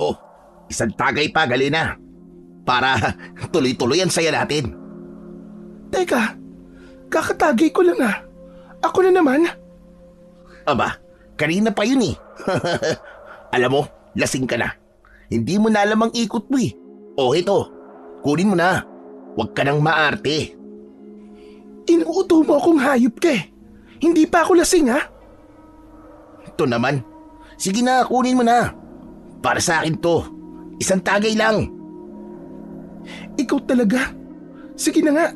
Oh, isang tagay pa, Galina. Para tuloy-tuloy ang saya natin. Teka, kakatagay ko lang ah. Ako na naman. Aba, kanina pa yun eh. Alam mo, lasing ka na. Hindi mo na alam ang ikot mo eh. O ito, kunin mo na. Huwag ka nang maarte. Inuuto mo akong hayop ka eh. Hindi pa ako lasing ha. Ito naman. Sige na, kunin mo na. Para sa akin to. Isang tagay lang. Ikaw talaga. Sige na nga.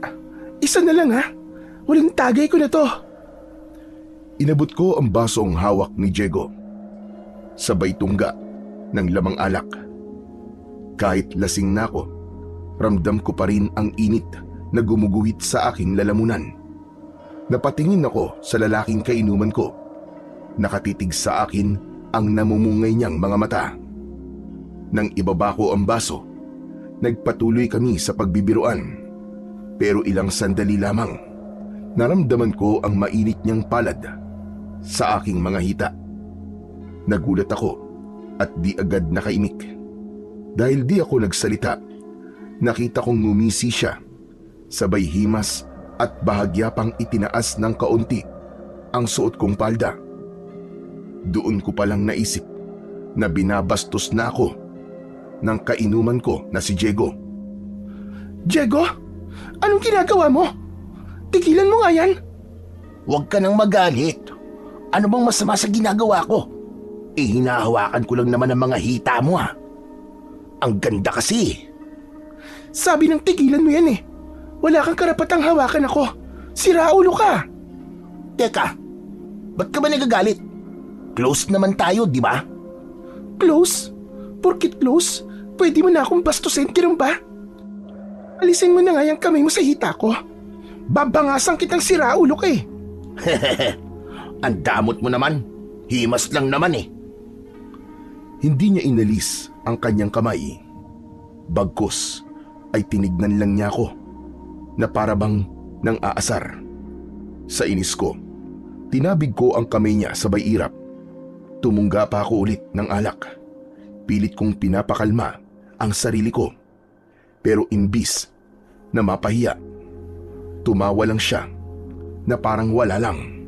Isa na lang ha. Walang tagay ko na to. Inabot ko ang basong hawak ni Diego. Sabay tungga ng lamang alak. Kahit lasing na ako, ramdam ko pa rin ang init na gumuguhit sa aking lalamunan. Napatingin ako sa lalaking kainuman ko. Nakatitig sa akin ang namumungay niyang mga mata. Nang ibaba ko ang baso, nagpatuloy kami sa pagbibiruan. Pero ilang sandali lamang, naramdaman ko ang mainit niyang palad sa aking mga hita. Nagulat ako at di agad nakaimik. Dahil di ako nagsalita, nakita kong ngumisi siya. Sabay himas at bahagya pang itinaas ng kaunti ang suot kong palda. Doon ko palang naisip na binabastos na ako ng kainuman ko na si Diego. Diego, anong ginagawa mo? Tigilan mo nga yan. Huwag ka nang magalit. Ano bang masama sa ginagawa ko? Hinahawakan ko lang naman ang mga hita mo ha. Ang ganda kasi. Sabi ng tigilan mo yan eh. Wala kang karapatang hawakan ako. Sira ulo ka. Teka, ba't ka ba nagagalit? Close naman tayo, di ba? Close? Porkit close? Pwede mo na akong bastusin, ganun ba? Alisin mo na nga yung kamay mo sa hita ko. Babangasan kitang sira ulo ka eh. Ang damot mo naman. Himas lang naman eh. Hindi niya inalis ang kanyang kamay. Bagkus ay tinignan lang niya ako na parabang nang aasar. Sa inis ko, tinabig ko ang kamay niya sabay irap. Tumungga pa ako ulit ng alak. Pilit kong pinapakalma ang sarili ko. Pero imbis na mapahiya, tumawa lang siya na parang wala lang.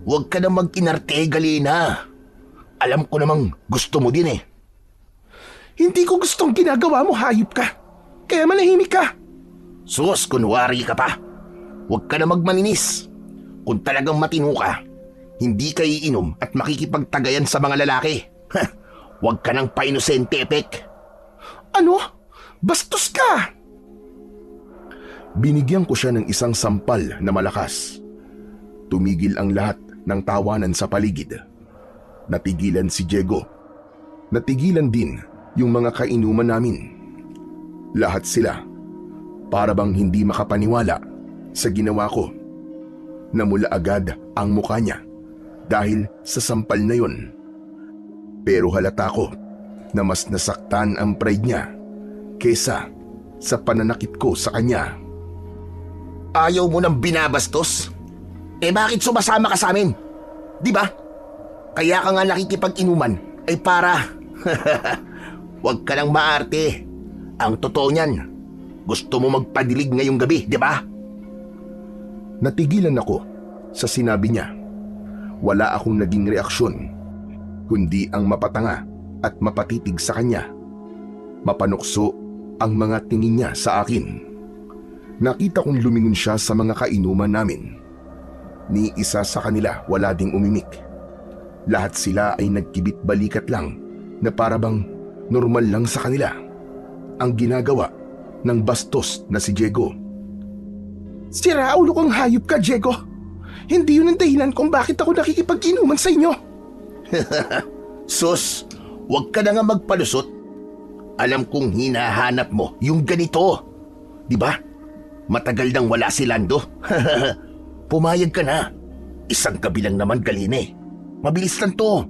Huwag ka na mag-inarte, Galina. Alam ko namang gusto mo din eh. Hindi ko gustong ginagawa mo, hayop ka. Kaya manahimik ka. Sus, kunwari ka pa. Huwag ka na magmaninis. Kung talagang matino ka, hindi ka iinom at makikipagtagayan sa mga lalaki. Huwag ka nang pa-inosente, Epek. Ano? Bastos ka! Binigyan ko siya ng isang sampal na malakas. Tumigil ang lahat ng tawanan sa paligid. Natigilan si Diego. Natigilan din yung mga kainuman namin. Lahat sila para bang hindi makapaniwala sa ginawa ko. Namula agad ang mukha niya dahil sa sampal na yun. Pero halata ko na mas nasaktan ang pride niya kesa sa pananakit ko sa kanya. Ayaw mo nang binabastos? Eh bakit sumasama ka sa amin? Di ba? Kaya ka nga nakikipag-inuman ay para... Huwag ka nang maarte. Ang totoo niyan, gusto mo magpadilig ngayong gabi, di ba? Natigilan ako sa sinabi niya. Wala akong naging reaksyon, kundi ang mapatanga at mapatitig sa kanya. Mapanukso ang mga tingin niya sa akin. Nakita kong lumingon siya sa mga kainuman namin. Ni isa sa kanila wala ding umimik. Lahat sila ay nagkibit balikat lang na parabang normal lang sa kanila ang ginagawa ng bastos na si Diego. Sira ulo kang hayop ka, Diego. Hindi yun ang dahilan kung bakit ako nakikipag-inuman sa inyo. Sus, huwag ka na nga magpalusot. Alam kong hinahanap mo yung ganito. Di ba? Matagal nang wala si Lando. Pumayag ka na. Isang gabi lang naman, Galina eh. Mabilis lang to.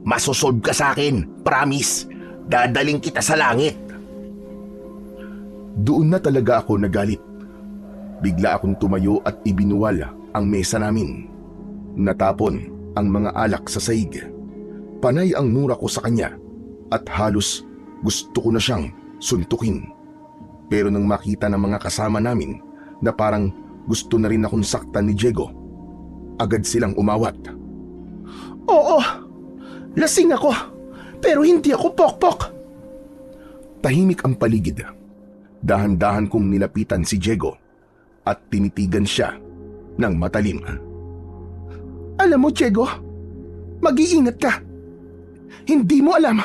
Masosolve ka sa akin. Promise. Dadaling kita sa langit. Doon na talaga ako nagalit. Bigla akong tumayo at ibinuwal ang mesa namin. Natapon ang mga alak sa sahig. Panay ang mura ko sa kanya. at halos gusto ko na siyang suntukin. Pero nang makita ng mga kasama namin na parang gusto na rin akong saktan ni Diego, agad silang umawat. Oo, lasing ako, pero hindi ako pokpok. Tahimik ang paligid. Dahan-dahan kong nilapitan si Diego at tinitigan siya ng matalim. Alam mo, Diego, mag-iingat ka. Hindi mo alam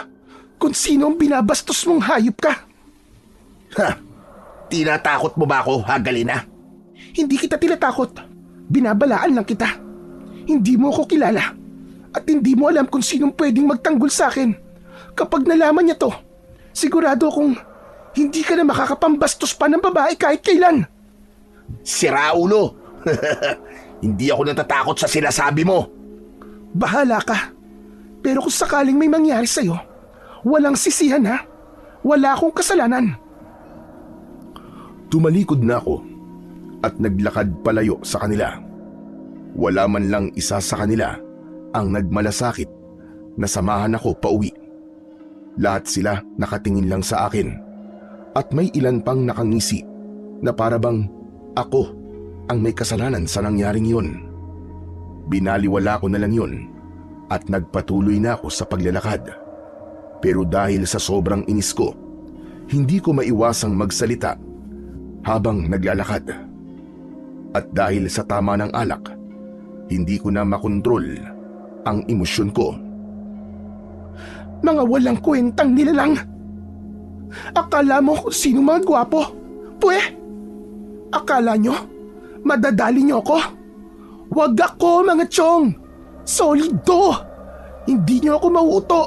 kung sino ang binabastos mong hayop ka. Ha? Tinatakot mo ba ako, Hagalina? Hindi kita tinatakot. Binabalaan lang kita. Hindi mo ako kilala. At hindi mo alam kung sinong pwedeng magtanggol sa akin. Kapag nalaman niya to, sigurado akong hindi ka na makakapambastos pa ng babae kahit kailan. Sira ulo! Hindi ako natatakot sa sinasabi mo. Bahala ka. Pero kung sakaling may mangyari sa'yo, walang sisihan ha. Wala akong kasalanan. Tumalikod na ako at naglakad palayo sa kanila. Wala man lang isa sa kanila ang nagmalasakit na samahan ako pauwi. Lahat sila nakatingin lang sa akin at may ilan pang nakangisi na parabang ako ang may kasalanan sa nangyaring yun. Binaliwala ko na lang yun at nagpatuloy na ako sa paglalakad. Pero dahil sa sobrang inis ko, hindi ko maiwasang magsalita habang naglalakad. At dahil sa tama ng alak, hindi ko na makontrol ang emosyon ko. Mga walang kwentang nilalang. Akala mo kung sino mga gwapo? Pwe, akala nyo madadali nyo ako? Wag ako, mga chong. Solido. Hindi nyo ako mauuto.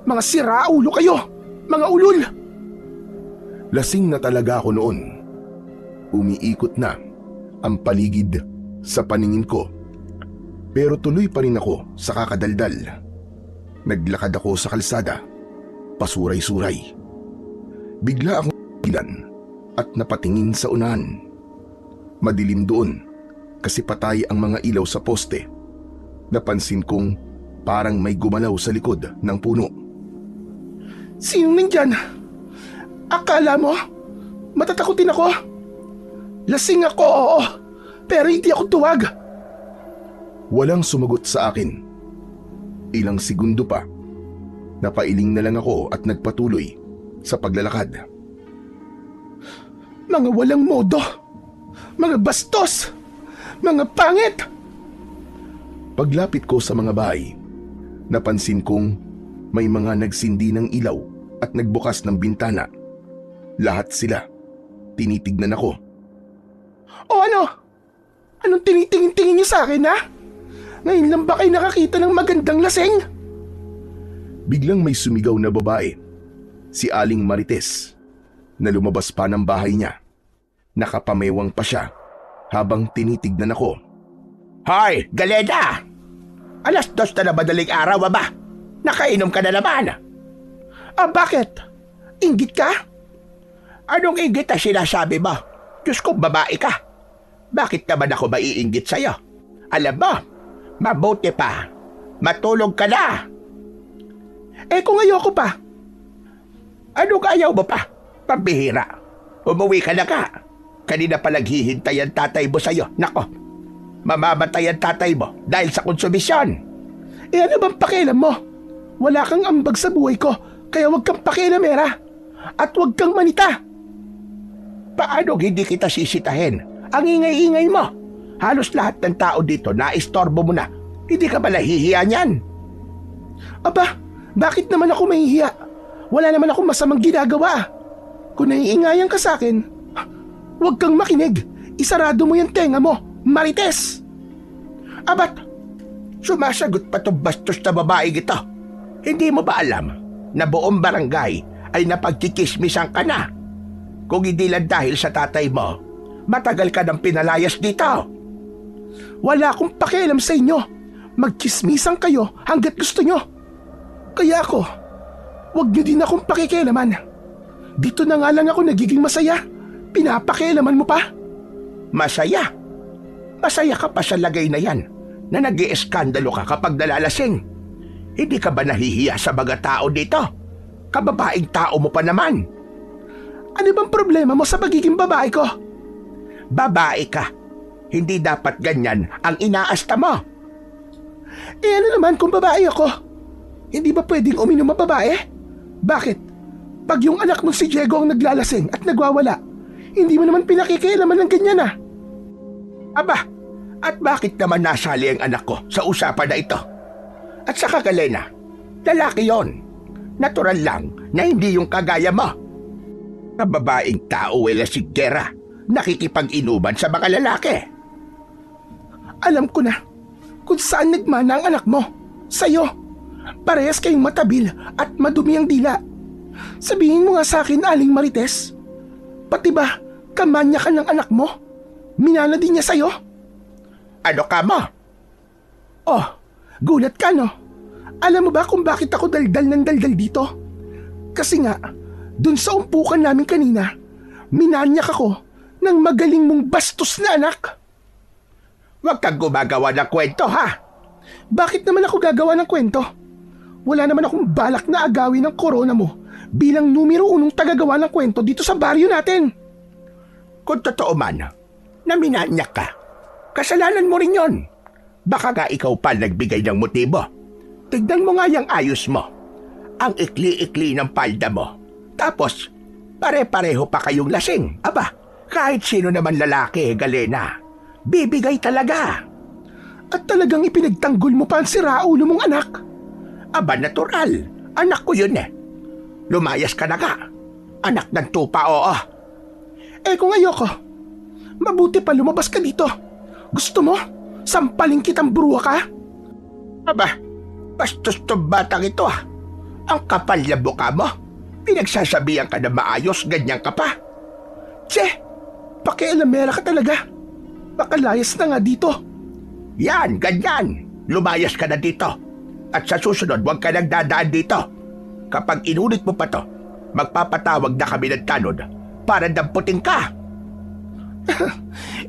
Mga siraulo kayo. Mga ulol. Lasing na talaga ako noon. Umiikot na ang paligid sa paningin ko. Pero tuloy pa rin ako sa kakadaldal. Naglakad ako sa kalsada, pasuray-suray. Bigla akong ilan at napatingin sa unahan. Madilim doon kasi patay ang mga ilaw sa poste. Napansin kong parang may gumalaw sa likod ng puno. Sino nandyan? Akala mo matatakutin ako? Lasing ako, oo, pero hindi ako tuwag. Walang sumagot sa akin. Ilang segundo pa, napailing na lang ako at nagpatuloy sa paglalakad. Mga walang modo, mga bastos, mga pangit. Paglapit ko sa mga bahay, napansin kong may mga nagsindi ng ilaw at nagbukas ng bintana. Lahat sila tinitignan ako. O ano? Anong tinitingin-tingin niyo sa akin, ha? Ngayon lang ba kayo nakakita ng magandang laseng? Biglang may sumigaw na babae, si Aling Marites, na lumabas pa ng bahay niya. Nakapamewang pa siya habang tinitignan ako. Hoy, Galeda! 2:00 na madaling araw ba? Nakainom ka na naman. Bakit? Inggit ka? Anong inggit na sinasabi mo? Diyos ko, babae ka. Bakit naman ako maiinggit sa'yo? Alam mo, mabuti pa. Matulog ka na. Kung ayoko pa. Anong ayaw mo pa? Pambihira. Umuwi ka na ka. Kanina pa naghihintay ang tatay mo sa'yo. Nako, mamamatay ang tatay mo dahil sa konsumisyon. Ano bang pakialam mo? Wala kang ambag sa buhay ko, kaya wag kang pakialamera. At wag kang manita. Paano hindi kita sisitahin? Ang ingay-ingay mo. Halos lahat ng tao dito naistorbo mo na. Hindi ka ba nahihiya niyan? Aba, bakit naman ako mahihiya? Wala naman akong masamang ginagawa. Kung naiingayan ka sa akin, huwag kang makinig. Isarado mo yung tenga mo, Marites. Abat, sumasagot pa itong bastos na babae ito. Hindi mo ba alam na buong barangay ay napagkikismisan ka na? Kung hindi lang dahil sa tatay mo, matagal ka nang pinalayas dito. Wala akong pakialam sa inyo. Magkismisan kayo hanggat gusto nyo. Kaya ako, wag nyo din akong pakikialaman. Dito na nga lang ako nagiging masaya. Pinapakialaman mo pa? Masaya? Masaya ka pa sa lagay na yan na nag-ieskandalo ka kapag nalalasing. Hindi ka ba nahihiya sa mga tao dito? Kababaeng tao mo pa naman. Ano bang problema mo sa pagiging babae ko? Babae ka. Hindi dapat ganyan ang inaasta mo. Ano naman kung babae ako? Hindi ba pwedeng uminom ang babae? Bakit? Pag yung anak mo si Diego ang naglalasing at nagwawala, hindi mo naman pinakikialaman ng ganyan Aba, at bakit naman nasali ang anak ko sa usapan na ito? At saka Galena, lalaki yon. Natural lang na hindi yung kagaya mo. Kababaeng tao wala si Gera, nakikipag-inuman sa mga lalaki. Alam ko na kung saan nagmana ang anak mo. Sa'yo. Parehas kayong matabil at madumi ang dila. Sabihin mo nga sa akin, Aling Marites. Pati ba, kamanya ka ng anak mo? Minana din niya sa'yo? Ano ka mo? Oh, gulat ka no? Alam mo ba kung bakit ako daldal ng daldal dito? Kasi nga, dun sa umpukan namin kanina, minanyak ako ng magaling mong bastos na anak. Huwag kang gumagawa ng kwento, ha? Bakit naman ako gagawa ng kwento? Wala naman akong balak na agawin ng korona mo bilang numero 1 tagagawa ng kwento dito sa baryo natin. Kung totoo man, na minanyak ka, kasalanan mo rin yon. Baka nga ikaw pa nagbigay ng motibo. Tignan mo nga yung ayos mo. Ang ikli-ikli ng palda mo. Tapos, pare-pareho pa kayong lasing. Aba, kahit sino naman lalaki, Galena, bibigay talaga. At talagang ipinagtanggol mo pa ang siraulo mong anak. Aba, natural. Anak ko yun Lumayas ka na ka. Anak ng tupa, oo. Kung ayoko, mabuti pa lumabas ka dito. Gusto mo? Sampaling kitang bruwa ka? Aba, bastos tong batang ito Ang kapal na buka mo. Pinagsasabihan ka na maayos, ganyan ka pa. Tse, pakialamera ka talaga. Pakalayas na nga dito. Yan, ganyan. Lumayas ka na dito. At sa susunod, huwag ka nang dadaan dito. Kapag inulit mo pa to, magpapatawag na kami ng tanod para damputin ka.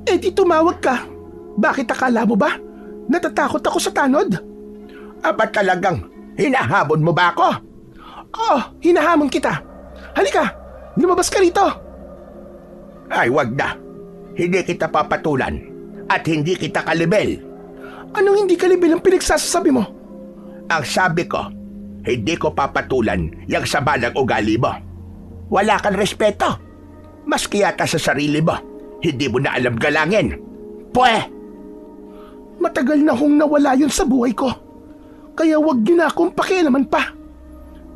Di tumawag ka. Bakit akala mo ba? Natatakot ako sa tanod? Aba talagang, hinahabon mo ba ako? Oo, hinahamon kita. Halika, lumabas ka rito. Ay, wag na. Hindi kita papatulan at hindi kita kalibel. Anong hindi kalibel ang pinagsasabi mo? Ang sabi ko, hindi ko papatulan yung sabalang ugali mo. Wala kang respeto. Maski yata sa sarili mo, hindi mo na alam galangin. Pwe! Matagal na hong nawala yun sa buhay ko. Kaya wag niyo na akong pakialaman pa.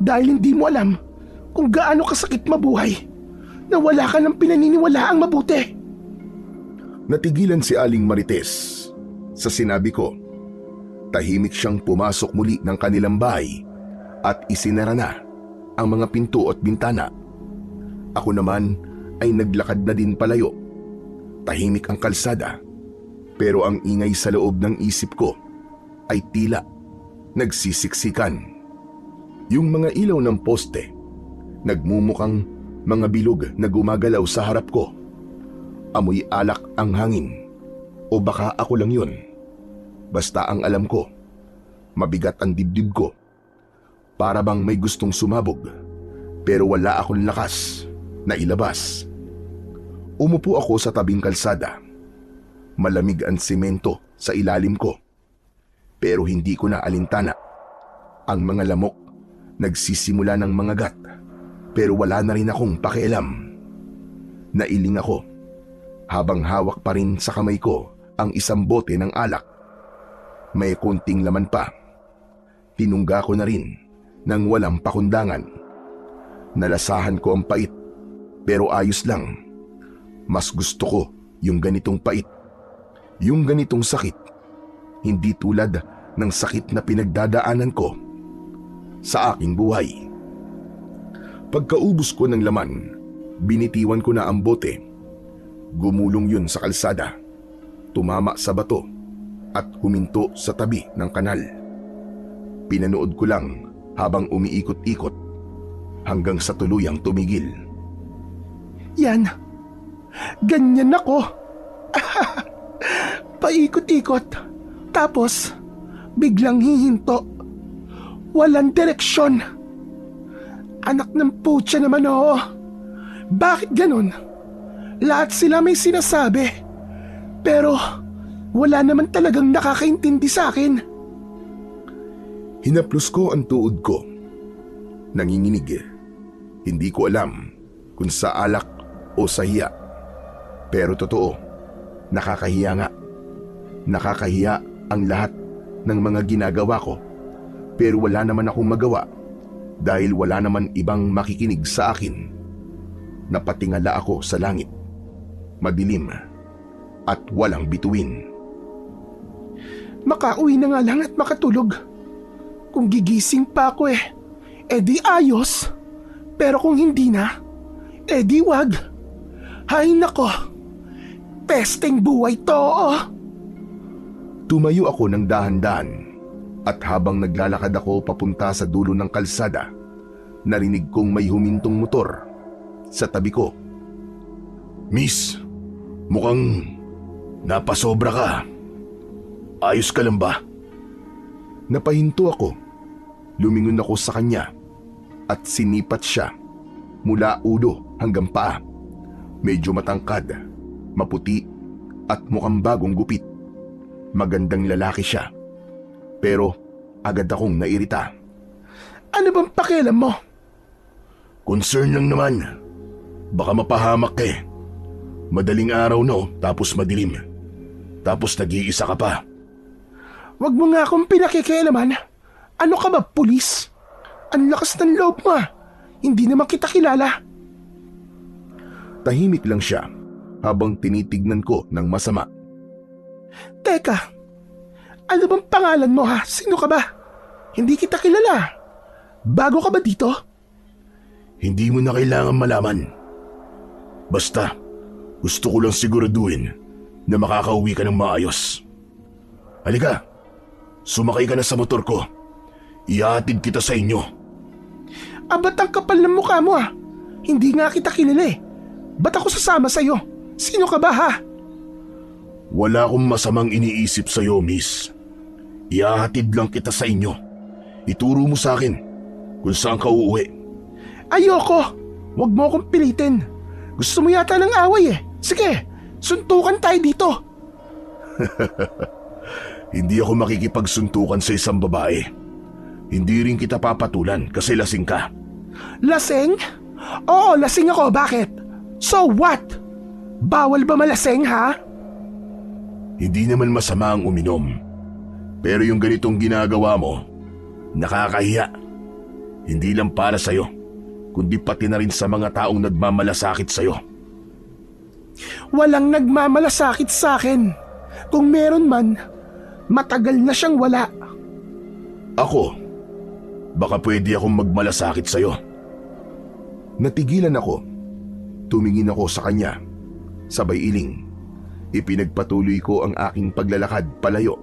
Dahil hindi mo alam kung gaano kasakit mabuhay na wala ka ng pinaniniwalaang mabuti. Natigilan si Aling Marites sa sinabi ko. Tahimik siyang pumasok muli ng kanilang bahay at isinara na ang mga pinto at bintana. Ako naman ay naglakad na din palayo. Tahimik ang kalsada, pero ang ingay sa loob ng isip ko ay tila nagsisiksikan. Yung mga ilaw ng poste, nagmumukang mga bilog na gumagalaw sa harap ko. Amoy alak ang hangin, o baka ako lang yun. Basta ang alam ko, mabigat ang dibdib ko. Para bang may gustong sumabog, pero wala akong lakas na ilabas. Umupo ako sa tabing kalsada. Malamig ang semento sa ilalim ko. Pero hindi ko na alintana. Ang mga lamok nagsisimula ng mga gat, pero wala na rin akong pakialam. Nailing ako habang hawak pa rin sa kamay ko ang isang bote ng alak. May konting laman pa. Tinungga ko na rin nang walang pakundangan. Nalasahan ko ang pait, pero ayos lang. Mas gusto ko yung ganitong pait. Yung ganitong sakit, hindi tulad ng sakit na pinagdadaanan ko sa aking buhay. Pagkaubos ko ng laman, binitiwan ko na ang bote. Gumulong yun sa kalsada, tumama sa bato at huminto sa tabi ng kanal. Pinanood ko lang habang umiikot-ikot hanggang sa tuluyang tumigil. Yan, ganyan ako. Paikot-ikot, tapos biglang hihinto. Walang direksyon. Anak ng putya naman oo. Bakit ganun? Lahat sila may sinasabi. Pero wala naman talagang nakakaintindi sa akin. Hinaplos ko ang tuod ko. Nanginginig. Hindi ko alam kung sa alak o sa hiya. Pero totoo, nakakahiya nga. Nakakahiya ang lahat ng mga ginagawa ko. Pero wala naman akong magawa dahil wala naman ibang makikinig sa akin. Napatingala ako sa langit. Madilim at walang bituin. Makauwi na nga lang at makatulog. Kung gigising pa ako edi ayos. Pero kung hindi na, edi wag. Hay nako, pesteng buhay to. Tumayo ako ng dahan-dahan at habang naglalakad ako papunta sa dulo ng kalsada, narinig kong may humintong motor sa tabi ko. Miss, mukhang napasobra ka. Ayos ka lang ba? Napahinto ako. Lumingon ako sa kanya at sinipat siya mula ulo hanggang paa. Medyo matangkad, maputi at mukhang bagong gupit. Magandang lalaki siya. Pero agad akong nairita. Ano bang pakialam mo? Concern lang naman. Baka mapahamak ka Madaling araw no, tapos madilim. Tapos nag-iisa ka pa. Wag mo nga akong pinakikialaman. Ano ka ba, pulis? Ang lakas ng loob mo. Hindi naman kita kilala. Tahimik lang siya habang tinitignan ko ng masama. Teka, ano bang pangalan mo ha? Sino ka ba? Hindi kita kilala. Bago ka ba dito? Hindi mo na kailangan malaman. Basta, gusto ko lang siguraduhin na makakauwi ka ng maayos. Halika, sumakay ka na sa motor ko. Ihatid kita sa inyo. Ba't ang kapal ng mukha mo Hindi nga kita kilala Ba't ako sasama sa'yo? Sino ka ba ha? Wala akong masamang iniisip sa'yo, miss. Ihahatid lang kita sa inyo. Ituro mo sa akin kung saan ka uuwi. Ayoko! Huwag mo akong pilitin. Gusto mo yata ng away Sige, suntukan tayo dito. Hindi ako makikipagsuntukan sa isang babae. Hindi rin kita papatulan kasi lasing ka. Lasing? Oo, lasing ako. Bakit? So what? Bawal ba malasing ha? Hindi naman masama ang uminom. Pero yung ganitong ginagawa mo, nakakahiya. Hindi lang para sa'yo, kundi pati na rin sa mga taong nagmamalasakit sa'yo. Walang nagmamalasakit sa akin. Kung meron man, matagal na siyang wala. Ako, baka pwede akong magmalasakit sa'yo. Natigilan ako. Tumingin ako sa kanya. Sabay iling. Ipinagpatuloy ko ang aking paglalakad palayo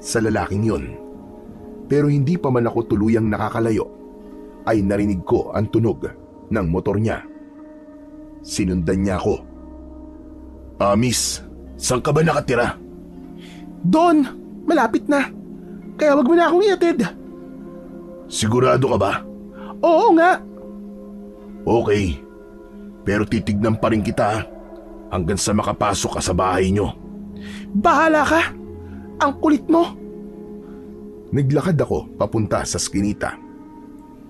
sa lalaking yon. Pero hindi pa man ako tuluyang nakakalayo, ay narinig ko ang tunog ng motor niya. Sinundan niya ako. Miss, saan ka ba nakatira? Doon, malapit na. Kaya wag mo na akong iatid. Sigurado ka ba? Oo nga. Okay, pero titignan pa rin kita hanggang sa makapasok ka sa bahay nyo. Bahala ka. Ang kulit mo. Naglakad ako papunta sa skinita.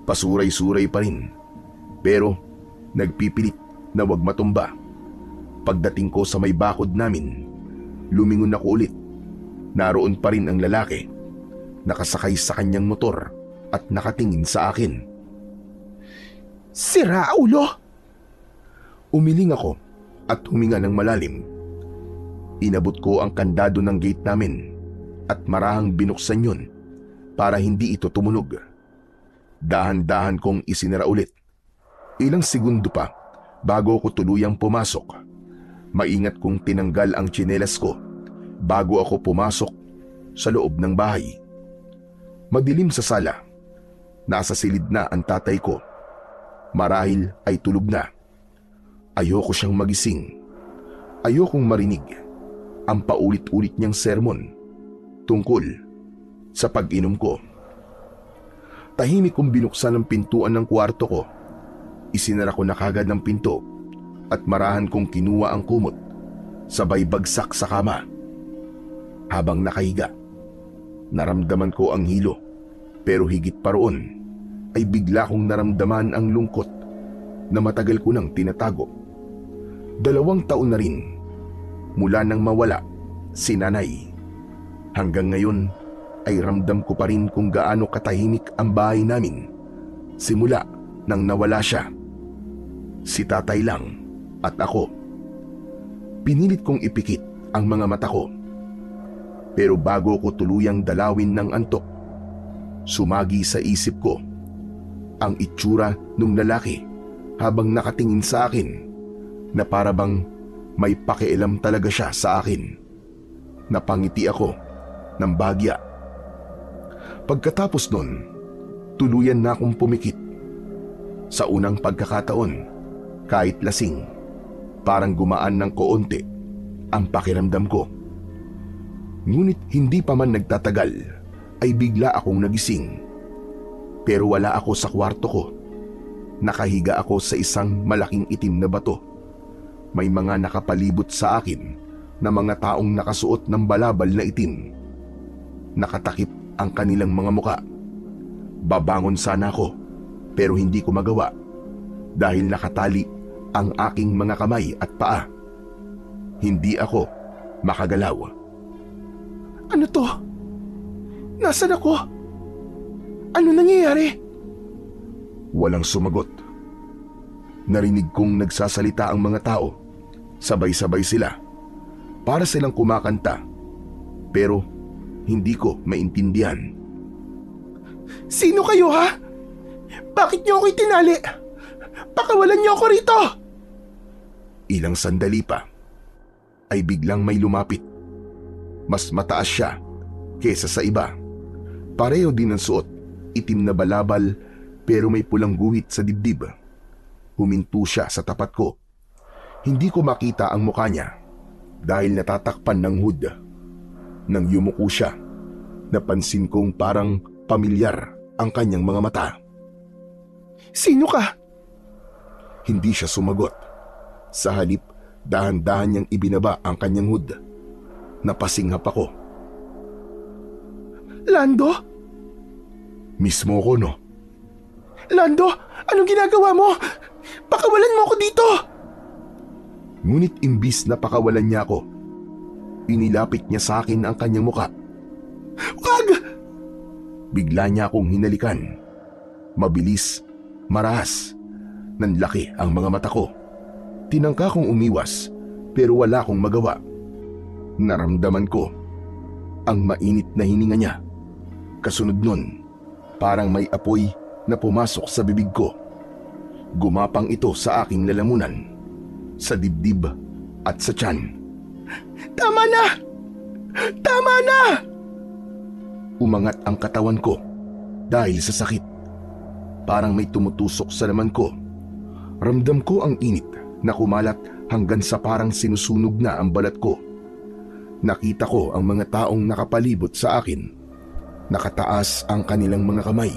Pasuray-suray pa rin. Pero nagpipilit na wag matumba. Pagdating ko sa may bakod namin, lumingon ako ulit. Naroon pa rin ang lalaki. Nakasakay sa kanyang motor at nakatingin sa akin. Sira ulo. Umiling ako at huminga ng malalim. Inabot ko ang kandado ng gate namin at marahang binuksan yun para hindi ito tumunog. Dahan-dahan kong isinara ulit. Ilang segundo pa bago ko tuluyang pumasok. Maingat kong tinanggal ang tsinelas ko bago ako pumasok sa loob ng bahay. Madilim sa sala. Nasa silid na ang tatay ko. Marahil ay tulog na. Ayoko siyang magising. Ayokong marinig ang paulit-ulit niyang sermon tungkol sa pag-inom ko. Tahimik kong binuksan ang pintuan ng kwarto ko Isinara ko na kagad ang pinto at marahan kong kinuha ang kumot, sabay bagsak sa kama. Habang nakahiga, naramdaman ko ang hilo, pero higit pa roon ay bigla kong naramdaman ang lungkot na matagal ko nang tinatago. 2 taon na rin mula nang mawala si nanay. Hanggang ngayon ay ramdam ko pa rin kung gaano katahimik ang bahay namin simula nang nawala siya. Si tatay lang at ako. Pinilit kong ipikit ang mga mata ko. Pero bago ko tuluyang dalawin ng antok, sumagi sa isip ko ang itsura ng lalaki habang nakatingin sa akin na para bang may pakialam talaga siya sa akin. Napangiti ako ng bagya. Pagkatapos nun, tuluyan na akong pumikit. Sa unang pagkakataon, kahit lasing, parang gumaan ng koonti ang pakiramdam ko. Ngunit hindi pa man nagtatagal ay bigla akong nagising. Pero wala ako sa kwarto ko. Nakahiga ako sa isang malaking itim na bato. May mga nakapalibot sa akin na mga taong nakasuot ng balabal na itim. Nakatakip ang kanilang mga muka. Babangon sana ako pero hindi ko magawa dahil nakatali ang aking mga kamay at paa. Hindi ako makagalaw. Ano to? Nasaan ako? Ano nangyayari? Walang sumagot. Narinig kong nagsasalita ang mga tao. Sabay-sabay sila. Para silang kumakanta. Pero hindi ko maintindihan. Sino kayo, ha? Bakit niyo ako itinali? Pakawalan niyo ako rito! Ilang sandali pa ay biglang may lumapit. Mas mataas siya kesa sa iba. Pareho din ang suot, itim na balabal pero may pulang guhit sa dibdib. Huminto siya sa tapat ko. Hindi ko makita ang mukha niya dahil natatakpan ng hood. Nang yumuko siya, napansin kong parang pamilyar ang kanyang mga mata. Sino ka? Hindi siya sumagot. Sa halip, dahan-dahan niyang ibinaba ang kanyang hood. Napasinghap ako. Lando? Mismo ko, no? Lando, anong ginagawa mo? Pakawalan mo ako dito! Ngunit imbis na pakawalan niya ako, inilapit niya sa akin ang kanyang muka. Wag! Bigla niya akong hinalikan. Mabilis, marahas. Nanlaki ang mga mata ko. Tinangka kong umiwas pero wala akong magawa. Naramdaman ko ang mainit na hininga niya. Kasunod nun, parang may apoy na pumasok sa bibig ko. Gumapang ito sa aking lalamunan, sa dibdib at sa tiyan. Tama na! Tama na! Umangat ang katawan ko dahil sa sakit. Parang may tumutusok sa laman ko. Ramdam ko ang init na kumalat hanggang sa parang sinusunog na ang balat ko. Nakita ko ang mga taong nakapalibot sa akin. Nakataas ang kanilang mga kamay.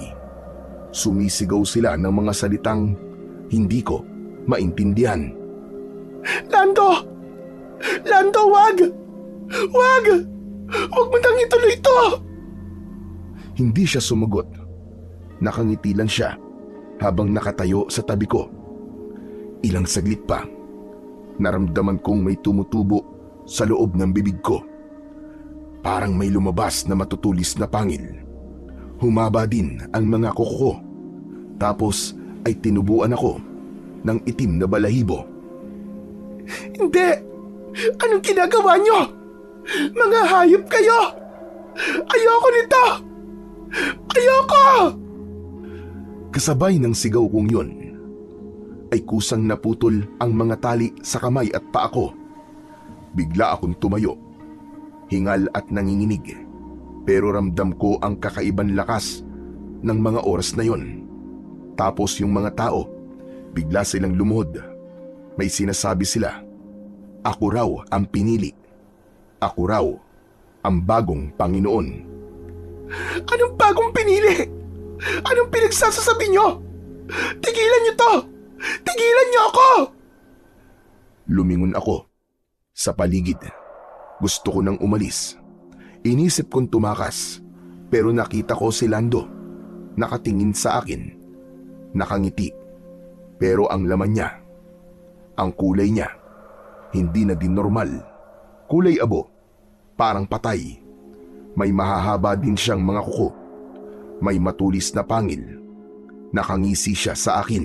Sumisigaw sila ng mga salitang hindi ko maintindihan. Lando! Lando, wag! Wag! Wag mo nang ituloy ito! Hindi siya sumagot. Nakangiti lang siya habang nakatayo sa tabi ko. Ilang saglit pa, naramdaman kong may tumutubo sa loob ng bibig ko. Parang may lumabas na matutulis na pangil. Humaba din ang mga kuko ko. Tapos ay tinubuan ako ng itim na balahibo. Hindi! Anong ginagawa niyo? Mga hayop kayo! Ayoko nito! Ayoko! Kasabay ng sigaw kong yun, ay kusang naputol ang mga tali sa kamay at paa ko. Bigla akong tumayo, hingal at nanginginig, pero ramdam ko ang kakaibang lakas ng mga oras na yon. Tapos yung mga tao, bigla silang lumuhod. May sinasabi sila, ako raw ang pinili. Ako raw ang bagong Panginoon. Anong bagong pinili? Anong pinagsasasabi niyo? Tigilan niyo to! Tigilan niyo ako! Lumingon ako sa paligid. Gusto ko nang umalis. Inisip kong tumakas, pero nakita ko si Lando. Nakatingin sa akin. Nakangiti. Pero ang laman niya, ang kulay niya, hindi na din normal. Kulay abo, parang patay. May mahahaba din siyang mga kuko. May matulis na pangil. Nakangisi siya sa akin.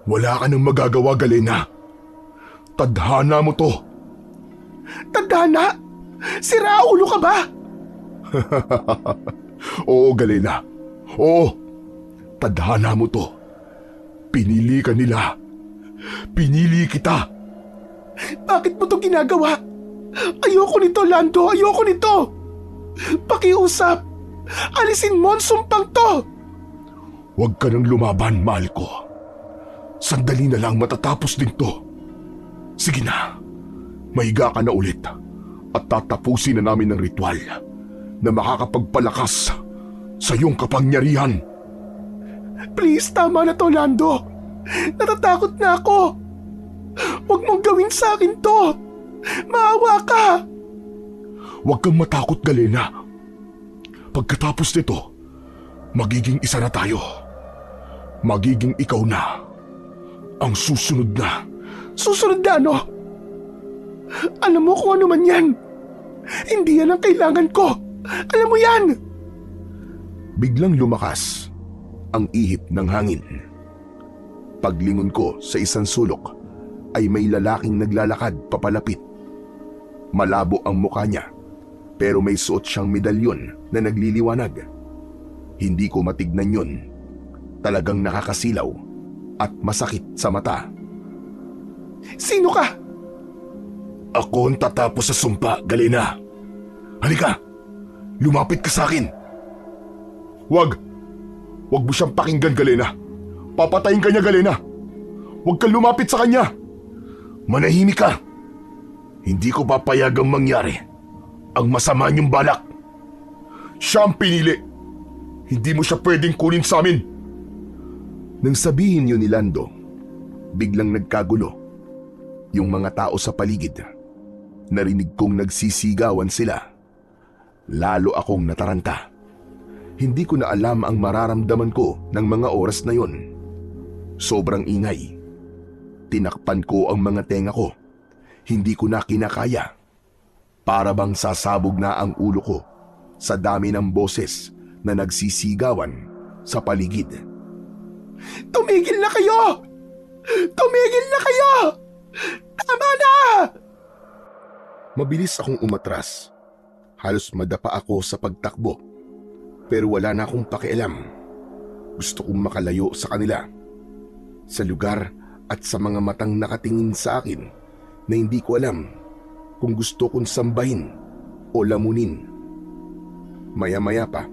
Wala ka nang magagawa, Galena. Tadhana mo to. Tadhana? Sira ulo ka ba? Oo, Galena. Oo. Tadhana mo to. Pinili ka nila. Pinili kita. Bakit mo to ginagawa? Ayoko nito, Lando. Ayoko nito. Pakiusap. Alisin mo ang sumpang to. Huwag ka nang lumaban, mahal ko. Sandali na lang matatapos din to. Sige na. Mahiga ka na ulit. At tatapusin na namin ang ritual na makakapagpalakas sa iyong kapangyarihan. Please, tama na to, Lando. Natatakot na ako. Huwag mong gawin sa akin to. Maawa ka. Huwag kang matakot, Galena. Pagkatapos nito, magiging isa na tayo. Magiging ikaw na. Ang susunod na. Susunod na ano? Alam mo kung ano man yan. Hindi yan ang kailangan ko. Alam mo yan. Biglang lumakas ang ihip ng hangin. Paglingon ko sa isang sulok ay may lalaking naglalakad papalapit. Malabo ang mukha niya pero may suot siyang medalyon na nagliliwanag. Hindi ko matignan yun. Talagang nakakasilaw at masakit sa mata. Sino ka? Ako ang tatapos sa sumpa, Galena. Halika, lumapit ka sa akin. Huwag mo siyang pakinggan, Galena. Papatayin ka niya, Galena. Huwag kang lumapit sa kanya. Manahimik ka. Hindi ko papayagang mangyari ang masama niyong balak. Siya ang pinili. Hindi mo siya pwedeng kunin sa amin. Nang sabihin yun ni Lando, biglang nagkagulo. Yung mga tao sa paligid, narinig kong nagsisigawan sila. Lalo akong nataranta. Hindi ko na alam ang mararamdaman ko ng mga oras na yon. Sobrang ingay. Tinakpan ko ang mga tenga ko. Hindi ko na kinakaya. Para bang sasabog na ang ulo ko sa dami ng boses na nagsisigawan sa paligid. Tumigil na kayo! Tumigil na kayo! Tama na! Mabilis akong umatras. Halos madapa ako sa pagtakbo. Pero wala na akong pakialam. Gusto kong makalayo sa kanila. Sa lugar at sa mga matang nakatingin sa akin na hindi ko alam kung gusto kong sambahin o lamunin. Maya-maya pa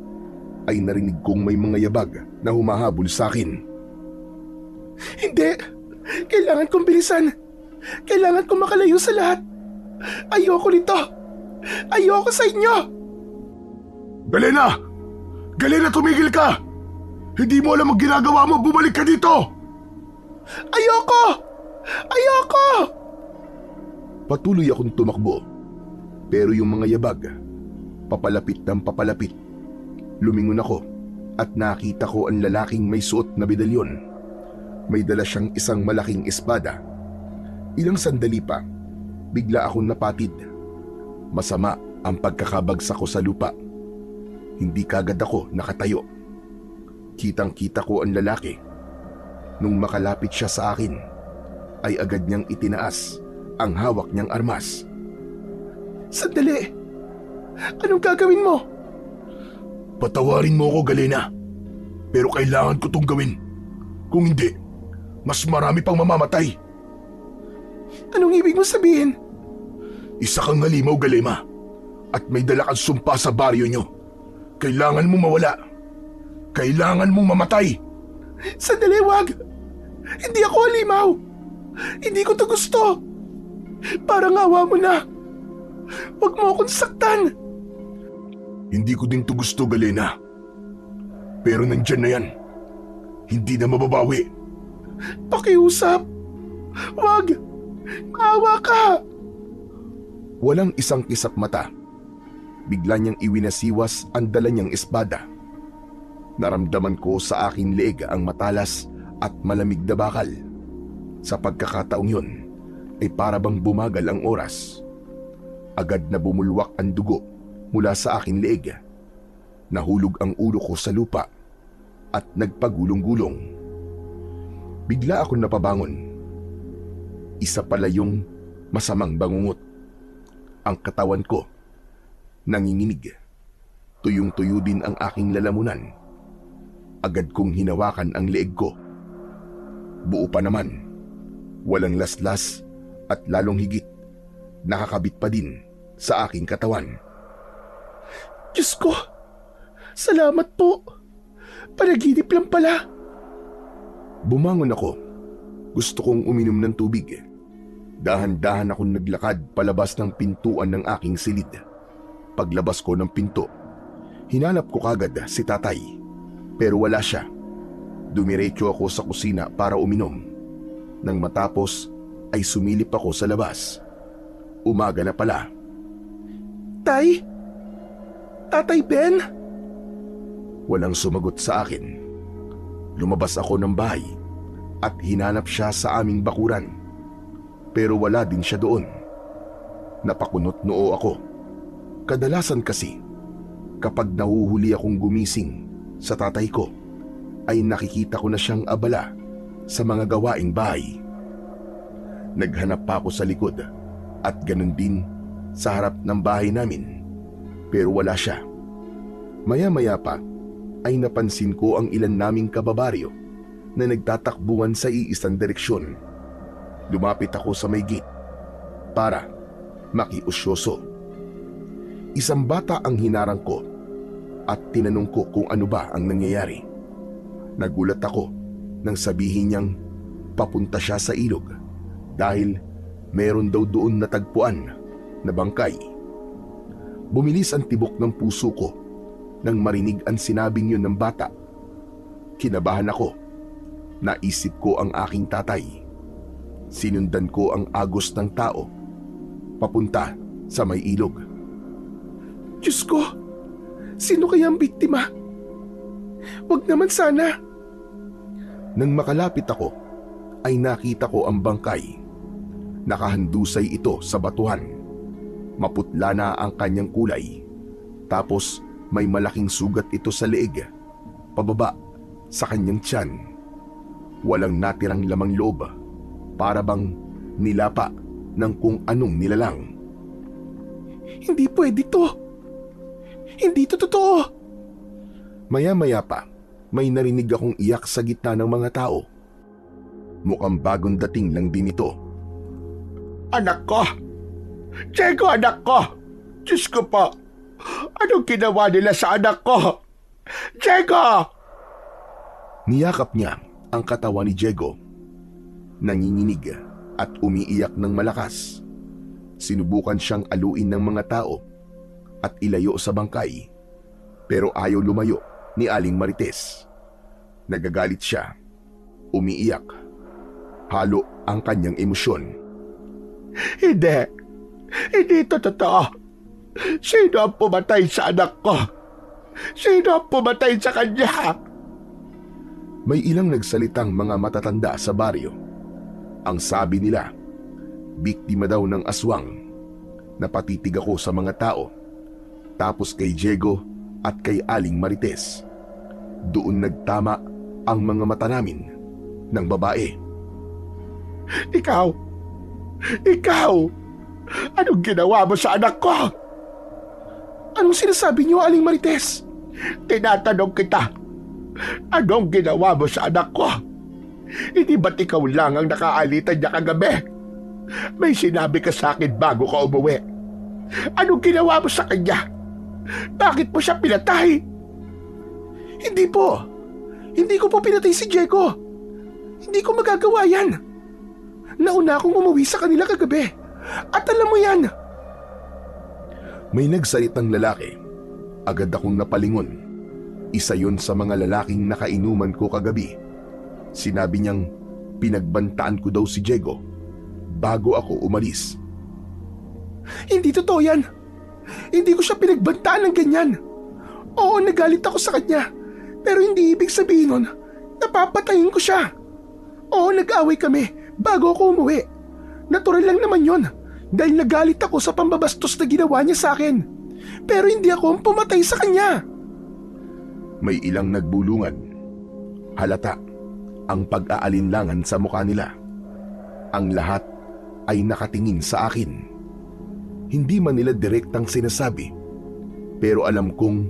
ay narinig kong may mga yabag na humahabol sa akin. Hindi! Kailangan kong bilisan! Kailangan kong makalayo sa lahat! Ayoko nito! Ayoko sa inyo! Galena! Galena, tumigil ka! Hindi mo alam ang ginagawa mo! Bumalik ka dito! Ayoko! Ayoko! Patuloy akong tumakbo. Pero yung mga yabag, papalapit ng papalapit. Lumingon ako at nakita ko ang lalaking may suot na medalyon. May dala siyang isang malaking espada. Ilang sandali pa, bigla akong napatid. Masama ang pagkakabagsak ko sa lupa. Hindi kagad ako nakatayo. Kitang-kita ko ang lalaki. Nung makalapit siya sa akin, ay agad niyang itinaas ang hawak niyang armas. Sandali! Anong gagawin mo? Patawarin mo ako, Galena. Pero kailangan ko tong gawin. Kung hindi, mas marami pang mamamatay. Anong ibig mo sabihin? Isa kang halimaw, Galema. At may dala kang sumpa sa baryo nyo. Kailangan mo mawala. Kailangan mong mamatay. Sandali, wag! Hindi ako halimaw! Hindi ko to gusto! Parang awa mo na! Huwag mo akong saktan! Hindi ko din to gusto, Galena. Pero nandyan na yan. Hindi na mababawi. Pakiusap! Wag! Maawa ka! Walang isang kisap mata. Bigla niyang iwinasiwas ang dala niyang espada. Naramdaman ko sa aking leeg ang matalas at malamig na bakal. Sa pagkakataong yun, ay para bang bumagal ang oras. Agad na bumulwak ang dugo mula sa aking leeg. Nahulog ang ulo ko sa lupa at nagpagulong-gulong. Bigla akong napabangon. Isa pala yung masamang bangungot. Ang katawan ko nanginginig. Tuyong-tuyo din ang aking lalamunan. Agad kong hinawakan ang leeg ko. Buo pa naman. Walang laslas at lalong higit. Nakakabit pa din sa aking katawan. Diyos ko! Salamat po! Panaginip lang pala. Bumangon ako. Gusto kong uminom ng tubig. Dahan-dahan akong naglakad palabas ng pintuan ng aking silid. Paglabas ko ng pinto, hinanap ko kagad si tatay. Pero wala siya. Dumiretso ako sa kusina para uminom. Nang matapos ay sumilip ako sa labas. Umaga na pala. Tay? Tatay Ben? Walang sumagot sa akin. Lumabas ako ng bahay at hinanap siya sa aming bakuran. Pero wala din siya doon. Napakunot noo ako. Kadalasan kasi, kapag nahuhuli akong gumising sa tatay ko, ay nakikita ko na siyang abala sa mga gawaing bahay. Naghanap pa ako sa likod at ganun din sa harap ng bahay namin. Pero wala siya. Maya-maya pa ay napansin ko ang ilan naming kababaryo na nagtatakbuhan sa iisang direksyon. Lumapit ako sa may gate para makiusyoso. Isang bata ang hinarang ko at tinanong ko kung ano ba ang nangyayari. Nagulat ako nang sabihin niyang papunta siya sa ilog dahil meron daw doon natagpuan na bangkay. Bumilis ang tibok ng puso ko nang marinig ang sinabing yun ng bata. Kinabahan ako. Naisip ko ang aking tatay. Sinundan ko ang agos ng tao papunta sa may ilog. Diyos ko! Sino kaya ang biktima? Wag naman sana. Nang makalapit ako, ay nakita ko ang bangkay. Nakahandusay ito sa batuhan. Maputla na ang kanyang kulay. Tapos may malaking sugat ito sa leeg, pababa sa kanyang tiyan. Walang natirang lamang loob, para bang nilapa ng kung anong nilalang. Hindi pwede to. Hindi to totoo. Maya-maya pa, may narinig akong iyak sa gitna ng mga tao. Mukhang bagong dating lang din ito. Anak ko! Diego, anak ko! Diyos ko po! Anong ginawa nila sa anak ko? Diego! Niyakap niya ang katawan ni Diego. Nanginginig at umiiyak ng malakas. Sinubukan siyang aluin ng mga tao at ilayo sa bangkay, pero ayaw lumayo ni Aling Marites. Nagagalit siya, umiiyak. Halo ang kanyang emosyon. Hindi ito totoo. Sino ang pumatay sa anak ko? Sino ang pumatay sa kanya? May ilang nagsalitang mga matatanda sa baryo. Ang sabi nila, biktima daw ng aswang. Napatitig ako sa mga tao. Tapos kay Diego at kay Aling Marites. Doon nagtama ang mga mata namin ng babae. Ikaw! Anong ginawa mo sa anak ko? Anong sinasabi niyo, Aling Marites? Tinatanong kita, anong ginawa mo sa anak ko? Hindi ba't ikaw lang ang nakaalitan niya kagabi? May sinabi ka sa akin bago ka umuwi. Anong ginawa mo sa kanya? Bakit mo siya pinatay? Hindi po. Hindi ko po pinatay si Diego. Hindi ko magagawa yan. Nauna akong umuwi sa kanila kagabi. At alam mo yan. May nagsalitang lalaki. Agad akong napalingon. Isa yun sa mga lalaking nakainuman ko kagabi. Sinabi niyang pinagbantaan ko daw si Diego bago ako umalis. Hindi totoo yan. Hindi ko siya pinagbantaan ng ganyan. Oo, nagalit ako sa kanya. Pero hindi ibig sabihin nun, napapatayin ko siya. Oo, nag-away kami bago ako umuwi. Natural lang naman yon dahil nagalit ako sa pambabastos na ginawa niya sa akin. Pero hindi ako ang pumatay sa kanya. May ilang nagbulungan. Halata ang pag-aalinlangan sa mukha nila. Ang lahat ay nakatingin sa akin. Hindi man nila direktang sinasabi, pero alam kong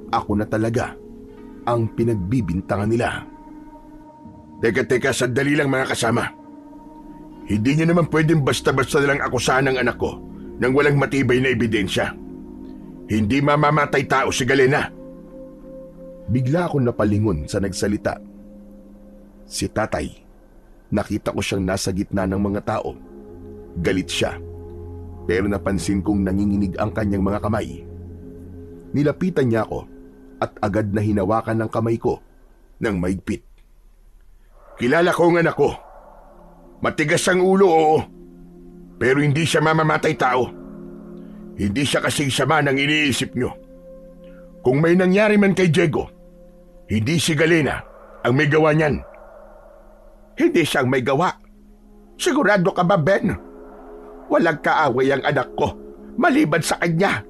ako na talaga ang pinagbibintangan nila. Teka, sandali lang mga kasama. Hindi niyo naman pwedeng basta-basta nilang akusahan ng anak ko nang walang matibay na ebidensya. Hindi mamamatay tao si Galena. Bigla akong napalingon sa nagsalita. Si tatay, nakita ko siyang nasa gitna ng mga tao. Galit siya, pero napansin kong nanginginig ang kanyang mga kamay. Nilapitan niya ako at agad na hinawakan ng kamay ko ng maigpit. Kilala ko ang anak ko. Matigas ang ulo, oo. Pero hindi siya mamamatay tao. Hindi siya kasing sama ng iniisip nyo. Kung may nangyari man kay Diego, hindi si Galena ang may gawa niyan. Hindi siyang may gawa. Sigurado ka ba, Ben? Walang kaaway ang anak ko, maliban sa kanya.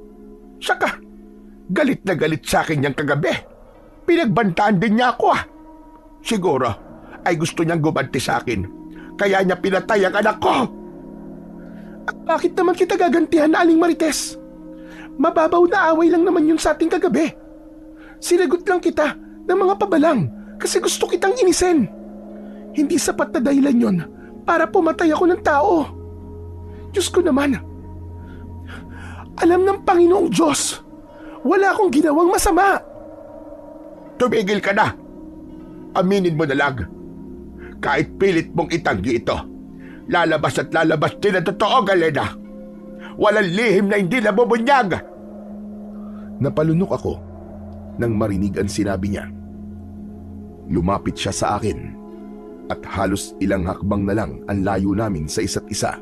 Saka, galit na galit sa akin niyang kagabi. Pinagbantaan din niya ako, ah. Siguro ay gusto niyang gumanti sa akin, kaya niya pinatay ang anak ko. At bakit naman kita gagantihan, Aling Marites? Mababaw na away lang naman yun sa ating kagabi. Sinagot lang kita ng mga pabalang kasi gusto kitang inisin. Hindi sapat na dahilan yon para pumatay ako ng tao. Diyos ko naman. Alam ng Panginoong Diyos, wala akong ginawang masama. Tumigil ka na. Aminin mo na lang. Kahit pilit mong itanggi ito, lalabas at lalabas din ang totoo, Galena. Walang lihim na hindi nabubunyag. Napalunok ako nang marinig ang sinabi niya. Lumapit siya sa akin at halos ilang hakbang na lang ang layo namin sa isa't isa.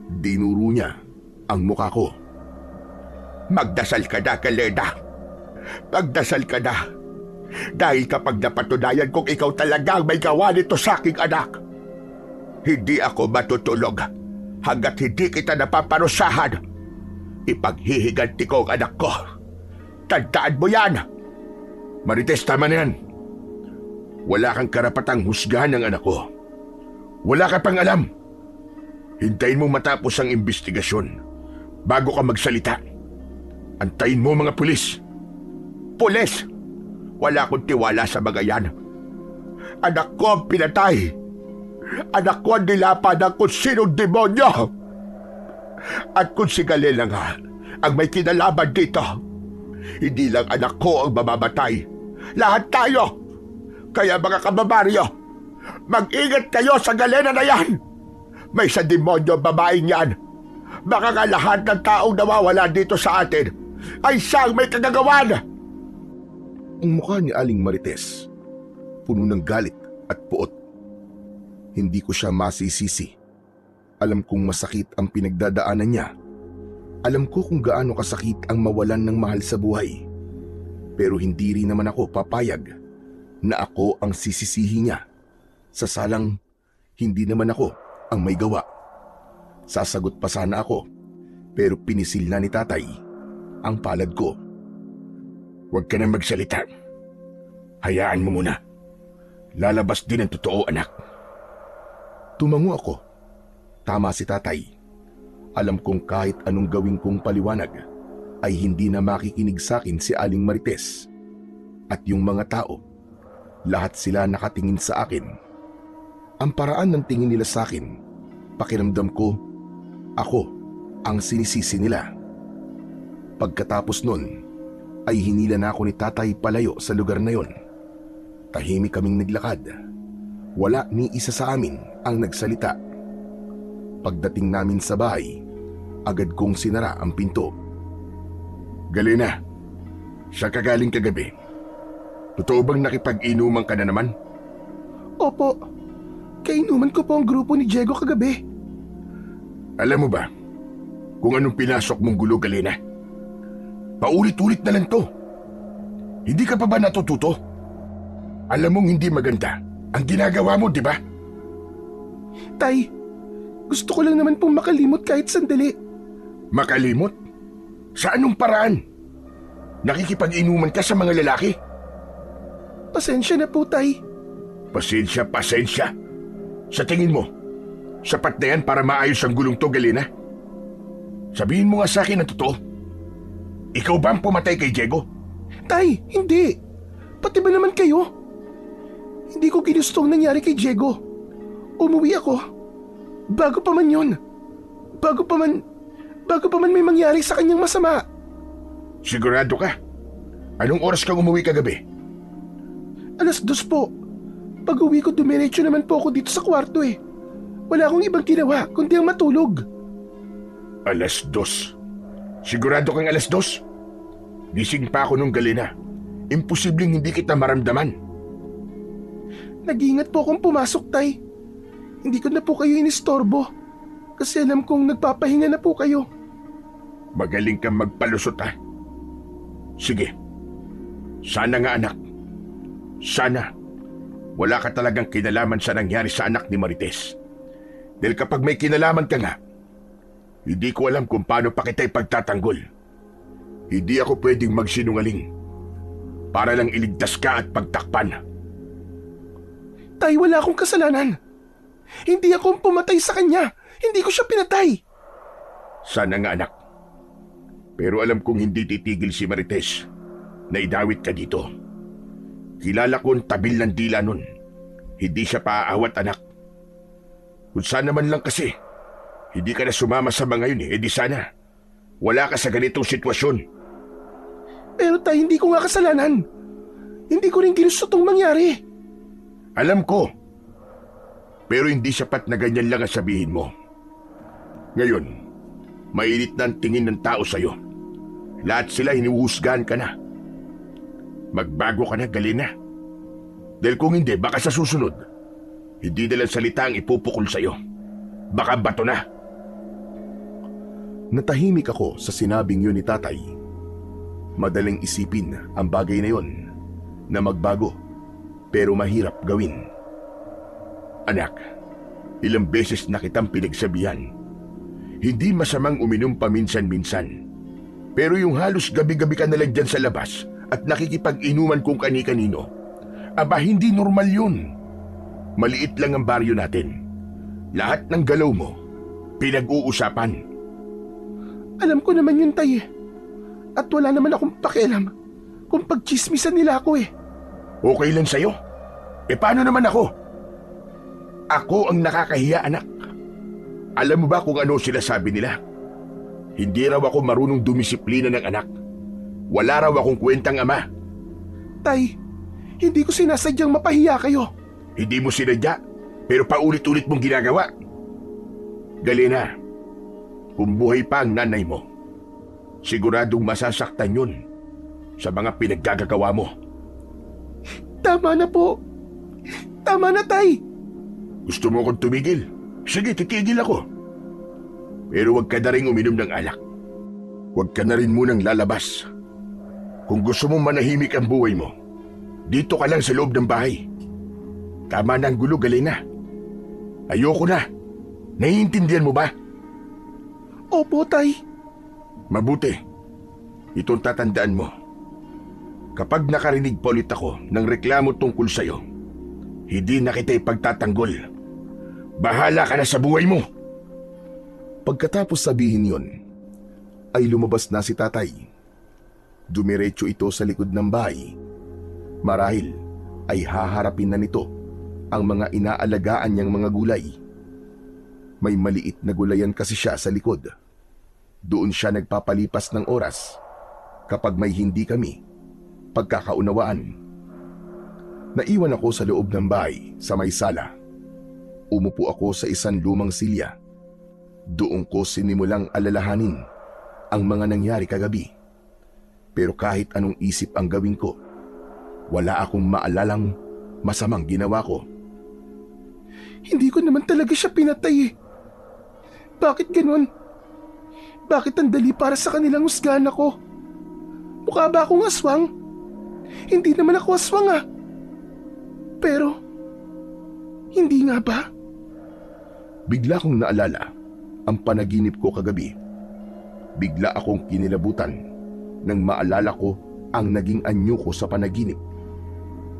Dinuro niya ang mukha ko. Magdasal ka na, Galena. Magdasal ka na. Dahil kapag napatunayan kong ikaw talaga ang may gawa nito sa aking anak, hindi ako matutulog hanggat hindi kita napaparusahan. Ipaghihiganti ko ang anak ko. Tandaan mo yan. Marites, tama na yan. Wala kang karapatang husgahan ng anak ko. Wala ka pang alam. Hintayin mo matapos ang investigasyon bago ka magsalita. Antayin mo mga pulis. Pulis! Wala akong tiwala sa mga yan. Anak ko ang pinatay. Anak ko ang nilapad ng kung sinong demonyo. At kung si Galena nga ang may kinalaman dito, hindi lang anak ko ang mamamatay. Lahat tayo. Kaya mga kababaryo, mag-ingat kayo sa Galena na yan. May sa demonyo babaeng yan. Baka nga lahat ng taong nawawala dito sa atin ay siyang may kagagawan. Ang mukha ni Aling Marites, puno ng galit at puot. Hindi ko siya masisisi. Alam kong masakit ang pinagdadaanan niya. Alam ko kung gaano kasakit ang mawalan ng mahal sa buhay. Pero hindi rin naman ako papayag na ako ang sisisihin niya. Sa salang, hindi naman ako ang may gawa. Sasagot pa sana ako, pero pinisil na ni tatay ang palad ko. Huwag ka na magsalita. Hayaan mo muna. Lalabas din ang totoo, anak. Tumango ako. Tama si tatay. Alam kong kahit anong gawin kong paliwanag ay hindi na makikinig sa akin si Aling Marites. At yung mga tao, lahat sila nakatingin sa akin. Ang paraan ng tingin nila sa akin, pakiramdam ko, ako ang sinisisi nila. Pagkatapos nun, ay hinila na ako ni tatay palayo sa lugar na yon. Tahimik kaming naglakad. Wala ni isa sa amin ang nagsalita. Pagdating namin sa bahay, agad kong sinara ang pinto. Galena, siya kagaling kagabi. Totoo bang nakipag-inuman ka na naman? Opo, Kainuman ko po ang grupo ni Diego kagabi. Alam mo ba kung anong pinasok mong gulo, Galena? Paulit-ulit na lang to. Hindi ka pa ba natututo? Alam mong hindi maganda ang ginagawa mo, di ba? Tay, gusto ko lang naman pong makalimot kahit sandali. Makalimot? Sa anong paraan? Nakikipag-inuman ka sa mga lalaki? Pasensya na po, Tay. Pasensya. Sa tingin mo, sapat na yan para maayos ang gulong to, Galena? Sabihin mo nga sa akin ang totoo. Ikaw ba ang pumatay kay Diego? Tay, hindi. Pati ba naman kayo? Hindi ko ginusto ang nangyari kay Diego. Umuwi ako. Bago pa man yun. Bago pa man may mangyari sa kanyang masama. Sigurado ka? Anong oras kang umuwi kagabi? 2:00 po. Pag uwi ko, dumiretso naman po ako dito sa kwarto eh. Wala akong ibang ginawa kundi ang matulog. 2:00? Sigurado kang 2:00? Gising pa ako nung, Galena. Imposibleng hindi kita maramdaman. Nag-iingat po akong pumasok, Tay. Hindi ko na po kayo inistorbo. Kasi alam kong nagpapahinga na po kayo. Magaling kang magpalusot, ha? Sige. Sana nga, anak. Sana wala ka talagang kinalaman sa nangyari sa anak ni Marites. Dahil kapag may kinalaman ka nga, hindi ko alam kung paano pa kita ipagtatanggol. Hindi ako pwedeng magsinungaling para lang iligtas ka at pagtakpan. Tay, wala akong kasalanan. Hindi ako ang pumatay sa kanya. Hindi ko siya pinatay. Sana nga, anak. Pero alam kong hindi titigil si Marites na idawit ka dito. Kilala ko ang tabil ng dila nun. Hindi siya paaawat, anak. Kung sana man lang kasi, hindi ka na sumama sa mga yun eh. Di sana wala ka sa ganitong sitwasyon. Pero Tay, hindi ko nga kasalanan. Hindi ko rin ginusto itong mangyari. Alam ko. Pero hindi sapat na ganyan lang ang sabihin mo. Ngayon, mainit na ang tingin ng tao sa'yo. Lahat sila hinihuhusgahan ka na. Magbago ka na, Galena. Dahil kung hindi, baka sa susunod, hindi nalang salita ang ipupukol sa'yo. Baka bato na. Natahimik ako sa sinabing yun ni tatay. Madaling isipin ang bagay na yun na magbago pero mahirap gawin. Anak, ilang beses na kitang pinagsabihan. Hindi masamang uminom paminsan-minsan. Pero yung halos gabi-gabi ka na lang dyan sa labas at nakikipag-inuman kung kani-kanino, aba hindi normal yun. Maliit lang ang baryo natin. Lahat ng galaw mo, pinag-uusapan. Alam ko naman yun, Tay. At wala naman akong pakialam kung pagchismisan nila ako eh. Okay lang sa'yo? Paano naman ako? Ako ang nakakahiya, anak. Alam mo ba kung ano sila sabi nila? Hindi raw ako marunong dumisiplina ng anak. Wala raw akong kwentang ama. Tay, hindi ko sinasadyang mapahiya kayo. Hindi mo sinadya, pero paulit-ulit mong ginagawa. Galena, kung buhay pa ang nanay mo, siguradong masasaktan yun sa mga pinaggagawa mo. Tama na po. Tama na, Tay. Gusto mo akong tumigil? Sige, titigil ako. Pero huwag ka na rin uminom ng alak. Huwag ka na rin munang lalabas. Kung gusto mong manahimik ang buhay mo, dito ka lang sa loob ng bahay. Tama na ang gulo, Galena. Ayoko na. Naiintindihan mo ba? Opo, Tay. Mabuti. Itong tatandaan mo. Kapag nakarinig pa ulit ako ng reklamo tungkol sa'yo, hindi na kita ipagtatanggol. Bahala ka na sa buhay mo. Pagkatapos sabihin yon, ay lumabas na si tatay. Dumiretso ito sa likod ng bahay. Marahil ay haharapin na nito ang mga inaalagaan niyang mga gulay. May maliit na gulayan kasi siya sa likod. Doon siya nagpapalipas ng oras kapag may hindi kami pagkakaunawaan. Naiwan ako sa loob ng bahay sa may sala. Umupo ako sa isang lumang silya. Doon ko sinimulang alalahanin ang mga nangyari kagabi. Pero kahit anong isip ang gawin ko, wala akong maalalang masamang ginawa ko. Hindi ko naman talaga siya pinatay eh. Bakit ganun? Bakit ang dali para sa kanilang husgahan ako? Mukha ba akong aswang? Hindi naman ako aswang ah. Pero, hindi nga ba? Bigla kong naalala ang panaginip ko kagabi. Bigla akong kinilabutan nang maalala ko ang naging anyo ko sa panaginip.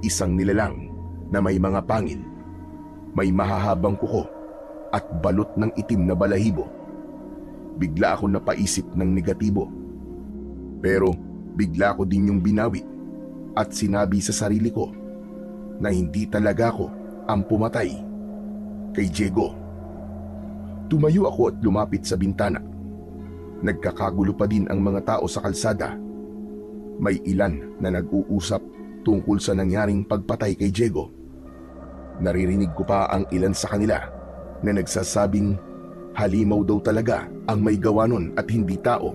Isang nilalang na may mga pangil, may mahahabang kuko at balot ng itim na balahibo. Bigla ako napaisip ng negatibo. Pero bigla ko din yung binawi at sinabi sa sarili ko na hindi talaga ako ang pumatay kay Diego. Tumayo ako at lumapit sa bintana. Nagkakagulo pa din ang mga tao sa kalsada. May ilan na nag-uusap tungkol sa nangyaring pagpatay kay Diego. Naririnig ko pa ang ilan sa kanila na nagsasabing halimaw daw talaga ang may gawa nun at hindi tao.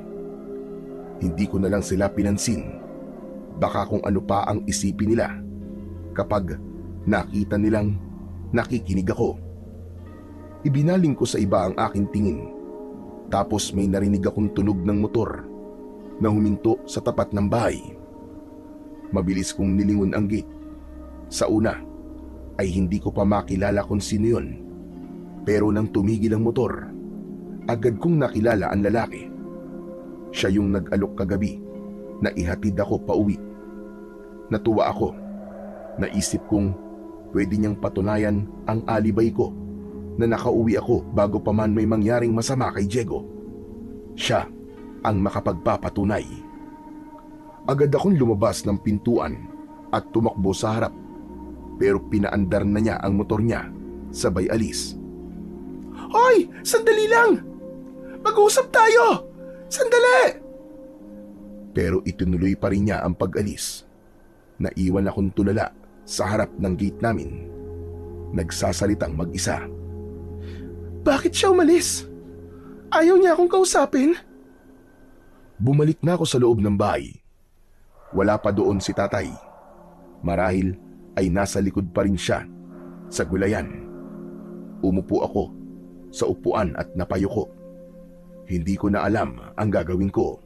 Hindi ko na lang sila pinansin. Baka kung ano pa ang isipin nila kapag nakita nilang nakikinig ako. Ibinaling ko sa iba ang aking tingin. Tapos may narinig akong tunog ng motor na huminto sa tapat ng bahay. Mabilis kong nilingon ang gate. Sa una ay hindi ko pa makilala kung sino yun. Pero nang tumigil ang motor, agad kong nakilala ang lalaki. Siya yung nag-alok kagabi na ihatid ako pauwi. Natuwa ako. Naisip kong pwede niyang patunayan ang alibay ko na nakauwi ako bago pa man may mangyaring masama kay Diego. Siya ang makapagpapatunay. Agad akong lumabas ng pintuan at tumakbo sa harap, pero pinaandar na niya ang motor niya sabay alis. Hoy! Sandali lang! Mag-uusap tayo! Sandali! Pero itinuloy pa rin niya ang pag-alis. Naiwan akong tulala sa harap ng gate namin. Nagsasalitang mag-isa. Bakit siya umalis? Ayaw niya akong kausapin? Bumalik na ako sa loob ng bahay. Wala pa doon si tatay. Marahil ay nasa likod pa rin siya sa gulayan. Umupo ako sa upuan at napayuko. Hindi ko na alam ang gagawin ko.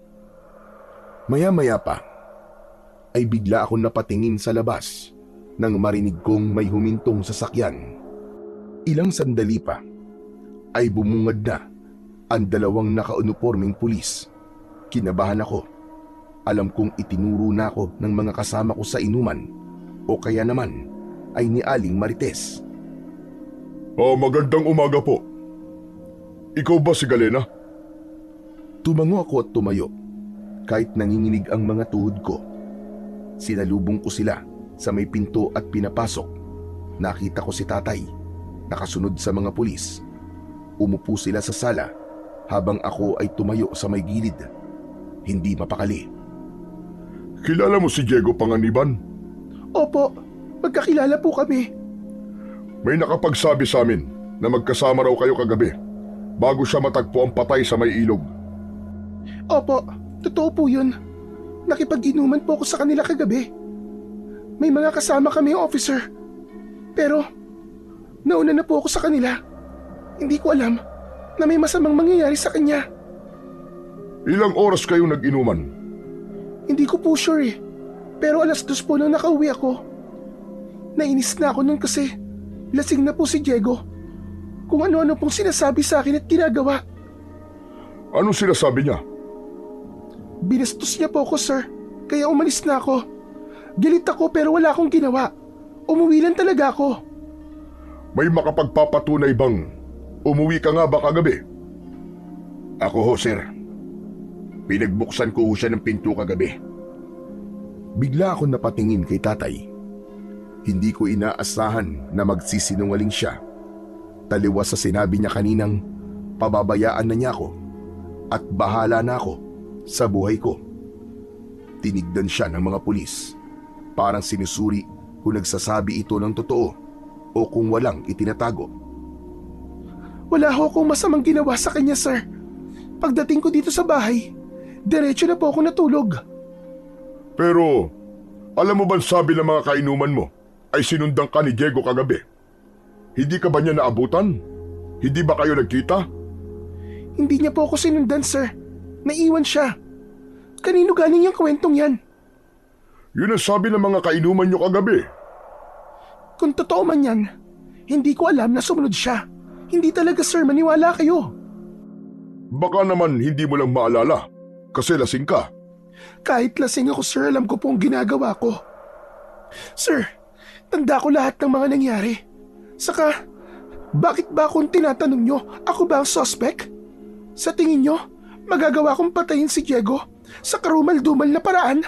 Maya-maya pa ay bigla akong napatingin sa labas nang marinig kong may humintong sasakyan. Ilang sandali pa ay bumungad na ang dalawang nakaunipormeng pulis. Kinabahan ako. Alam kong itinuro na ako ng mga kasama ko sa inuman o kaya naman ay ni Aling Marites. Magandang umaga po. Ikaw ba si Galena? Tumango ako at tumayo kahit nanginginig ang mga tuhod ko. Sinalubong ko sila sa may pinto at pinapasok. Nakita ko si tatay, nakasunod sa mga pulis. Umupo sila sa sala habang ako ay tumayo sa may gilid. Hindi mapakali. Kilala mo si Diego Panganiban? Opo, magkakilala po kami. May nakapagsabi sa amin na magkasama raw kayo kagabi bago siya matagpo ang patay sa may ilog. Opo, totoo po yun. Nakipag-inuman po ako sa kanila kagabi. May mga kasama kami, officer. Pero, nauna na po ako sa kanila. Hindi ko alam na may masamang mangyayari sa kanya. Ilang oras kayo nag-inuman? Hindi ko po sure eh. Pero 2:00 po nang nakauwi ako. Nainis na ako nun kasi lasing na po si Diego. Kung ano-ano pong sinasabi sa akin at ginagawa. Anong sinasabi niya? Binastos niya po ako, sir. Kaya umalis na ako. Galit ako pero wala akong ginawa. Umuwi lang talaga ako. May makapagpapatunay bang umuwi ka nga ba kagabi? Ako ho, sir. Pinagbuksan ko ho siya ng pinto kagabi. Bigla ako napatingin kay tatay. Hindi ko inaasahan na magsisinungaling siya. Taliwas sa sinabi niya kaninang pababayaan na niya ako at bahala na ako sa buhay ko. Tinigdan siya ng mga pulis. Parang sinusuri kung nagsasabi ito ng totoo o kung walang itinatago. Wala ho akong masamang ginawa sa kanya, sir. Pagdating ko dito sa bahay, diretso na po ako natulog. Pero, alam mo ba sabi ng mga kainuman mo ay sinundan ka ni Diego kagabi? Hindi ka ba niya naabutan? Hindi ba kayo nagkita? Hindi niya po ako sinundan, sir. Naiwan siya. Kanino galing yung kwentong yan? Yun ang sabi ng mga kainuman niyo kagabi. Kung totoo man yan, hindi ko alam na sumunod siya. Hindi talaga, sir, maniwala kayo. Baka naman hindi mo lang maalala kasi lasing ka. Kahit lasing ako, sir, alam ko po ang ginagawa ko. Sir, tanda ko lahat ng mga nangyari. Saka, bakit ba akong tinatanong nyo, ako ba ang suspect? Sa tingin nyo, magagawa kong patayin si Diego sa karumal-dumal na paraan?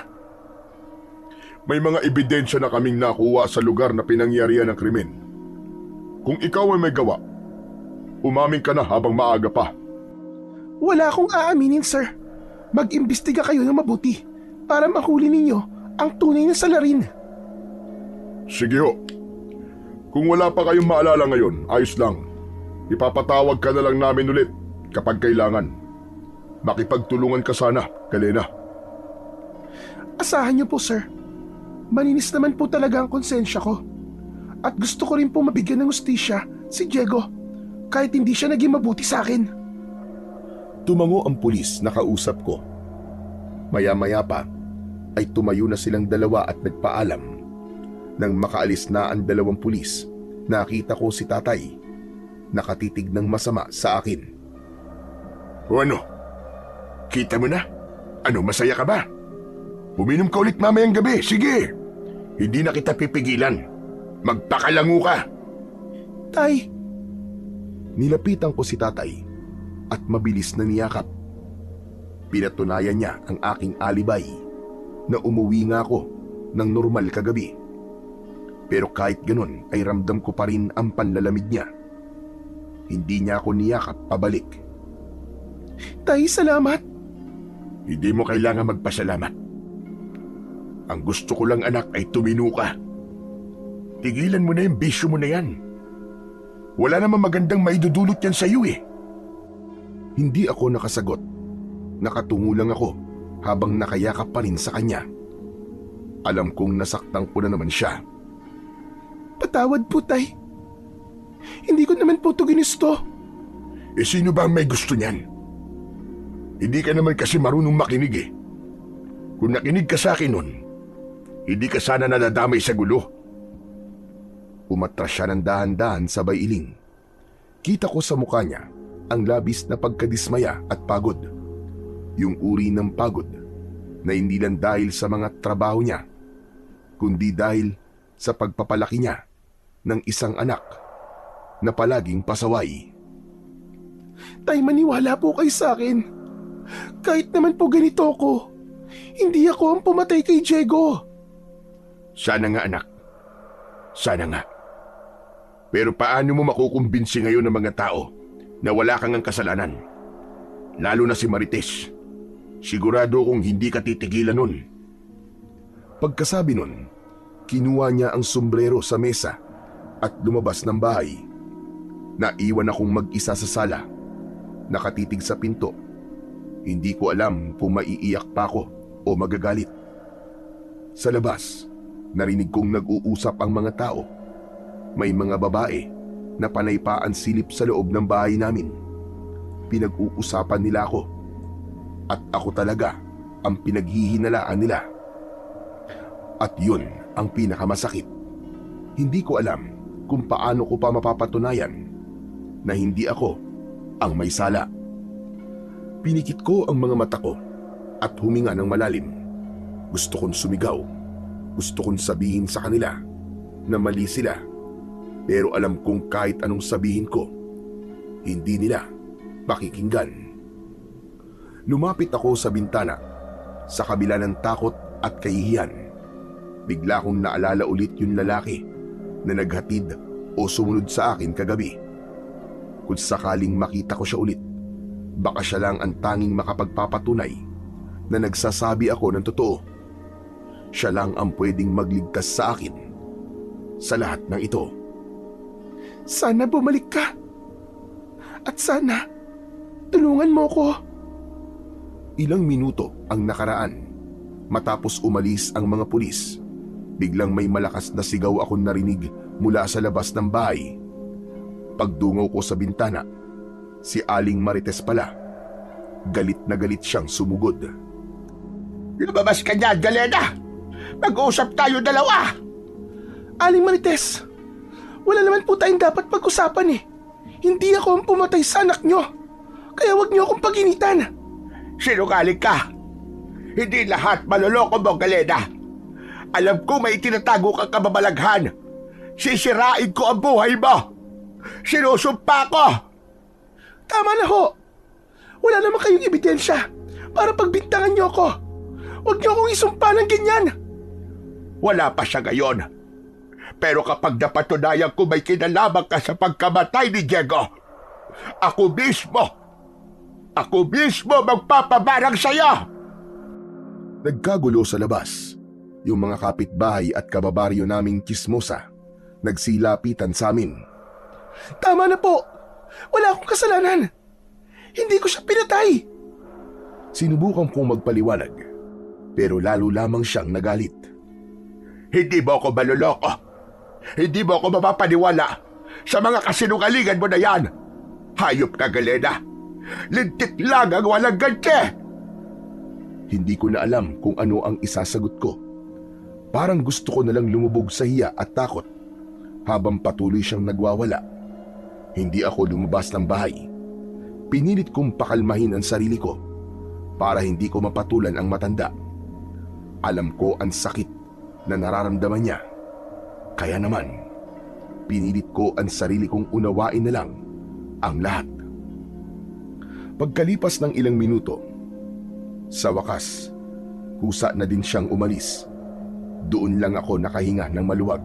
May mga ebidensya na kaming nakuha sa lugar na pinangyarihan ng krimen. Kung ikaw ay may gawa, umamin ka na habang maaga pa. Wala akong aaminin, sir. Mag-imbestiga kayo ng mabuti para mahuli ninyo ang tunay na salarin. Sige ho. Kung wala pa kayong maalala ngayon, ayos lang. Ipapatawag ka na lang namin ulit kapag kailangan. Makipagtulungan ka sana, Galena. Asahan niyo po, sir. Maninis naman po talaga ang konsensya ko. At gusto ko rin po mabigyan ng hustisya si Diego kahit hindi siya naging mabuti sa akin. Tumango ang pulis na kausap ko. Maya-maya pa ay tumayo na silang dalawa at nagpaalam. Nang makaalis na ang dalawang pulis, nakita ko si tatay. Nakatitig ng masama sa akin. O ano? Kita mo na? Ano, masaya ka ba? Uminom ka ulit mamayang gabi, sige. Hindi na kita pipigilan. Magpakalango ka. Tay, Nilapitan ko si tatay at mabilis na niyakap. Pinatunayan niya ang aking alibay na umuwi nga ako ng normal kagabi. Pero kahit ganun ay ramdam ko pa rin ang panlalamig niya. Hindi niya ako niyakap pabalik. tay, salamat. Hindi mo kailangan magpasalamat. Ang gusto ko lang, anak, ay tumino ka. Tigilan mo na yung bisyo mo na yan. Wala namang magandang maidudulot yan sa'yo eh. Hindi ako nakasagot. Nakatungo lang ako habang nakayakap pa rin sa kanya. Alam kong nasaktan ko na naman siya. Patawad po, tay. Hindi ko naman po ito ginusto. Eh sino ba ang may gusto niyan? Hindi ka naman kasi marunong makinig eh. Kung nakinig ka sa akin nun, hindi ka sana nadadamay sa gulo. Umatras siya ng dahan-dahan sabay iling. Kita ko sa mukha niya ang labis na pagkadismaya at pagod. Yung uri ng pagod na hindi lang dahil sa mga trabaho niya, kundi dahil sa pagpapalaki niya ng isang anak na palaging pasaway. Tay, maniwala po kayo sa akin. Kahit naman po ganito ako, hindi ako ang pumatay kay Diego. Sana nga, anak. Sana nga. Pero paano mo makukumbinsi ngayon ng mga tao na wala kang ang kasalanan? Lalo na si Marites. Sigurado kong hindi ka titigilan nun. Pagkasabi nun, kinuha niya ang sombrero sa mesa at lumabas ng bahay. Naiwan akong mag-isa sa sala, nakatitig sa pinto. Hindi ko alam kung maiiyak pa ako o magagalit. Sa labas, narinig kong nag-uusap ang mga tao. May mga babae na panay pa ang silip sa loob ng bahay namin. Pinag-uusapan nila ako. At ako talaga ang pinaghihinalaan nila. At yun ang pinakamasakit. Hindi ko alam kung paano ko pa mapapatunayan na hindi ako ang may sala. Pinikit ko ang mga mata ko at huminga ng malalim. Gusto kong sumigaw. Gusto kong sabihin sa kanila na mali sila. Pero alam kong kahit anong sabihin ko, hindi nila pakikinggan. Lumapit ako sa bintana. Sa kabila ng takot at kahihiyan, bigla kong naalala ulit yung lalaki na naghatid o sumunod sa akin kagabi. Kung sakaling makita ko siya ulit, baka siya lang ang tanging makapagpapatunay na nagsasabi ako ng totoo. Siya lang ang pwedeng magligtas sa akin sa lahat ng ito. Sana bumalik ka. At sana, tulungan mo ko. Ilang minuto ang nakaraan. Matapos umalis ang mga pulis, biglang may malakas na sigaw akong narinig mula sa labas ng bahay. Pagdungaw ko sa bintana, si Aling Marites pala. Galit na galit siyang sumugod. Lumabas ka niyan, Galena! Mag-uusap tayo dalawa! Aling Marites, wala naman po tayong dapat pag-usapan eh. Hindi ako ang pumatay sa anak nyo. Kaya wag nyo akong paginitan. Sinungaling ka! Hindi lahat maloloko mo, Galena. Alam ko may tinatago kang kababalaghan. Sisirain ko ang buhay mo. Sinusumpa ko! Tama na ho. Wala naman kayong ebidensya para pagbintangan nyo ako. Huwag nyo akong isumpa ng ganyan. Wala pa siya ngayon. Pero kapag napatunayan ko may kinalaman ka sa pagkamatay ni Diego, ako mismo magpapabarang sa'yo! Nagkagulo sa labas. Yung mga kapitbahay at kababaryo naming kismosa nagsilapitan sa amin. Tama na po. Wala akong kasalanan. Hindi ko siya pinatay. Sinubukan kong magpaliwanag, pero lalo lamang siyang nagalit. Hindi mo ako maloloko. Hindi mo ako mapapaniwala sa mga kasinungalingan mo na yan. Hayop ka, Galena. Lintik lang ang walang ganti. Hindi ko na alam kung ano ang isasagot ko. Parang gusto ko nalang lumubog sa hiya at takot habang patuloy siyang nagwawala. Hindi ako lumabas ng bahay. Pinilit kong pakalmahin ang sarili ko para hindi ko mapatulan ang matanda. Alam ko ang sakit na nararamdaman niya. Kaya naman, pinilit ko ang sarili kong unawain na lang ang lahat. Pagkalipas ng ilang minuto, sa wakas, kusa na din siyang umalis. Doon lang ako nakahinga ng maluwag.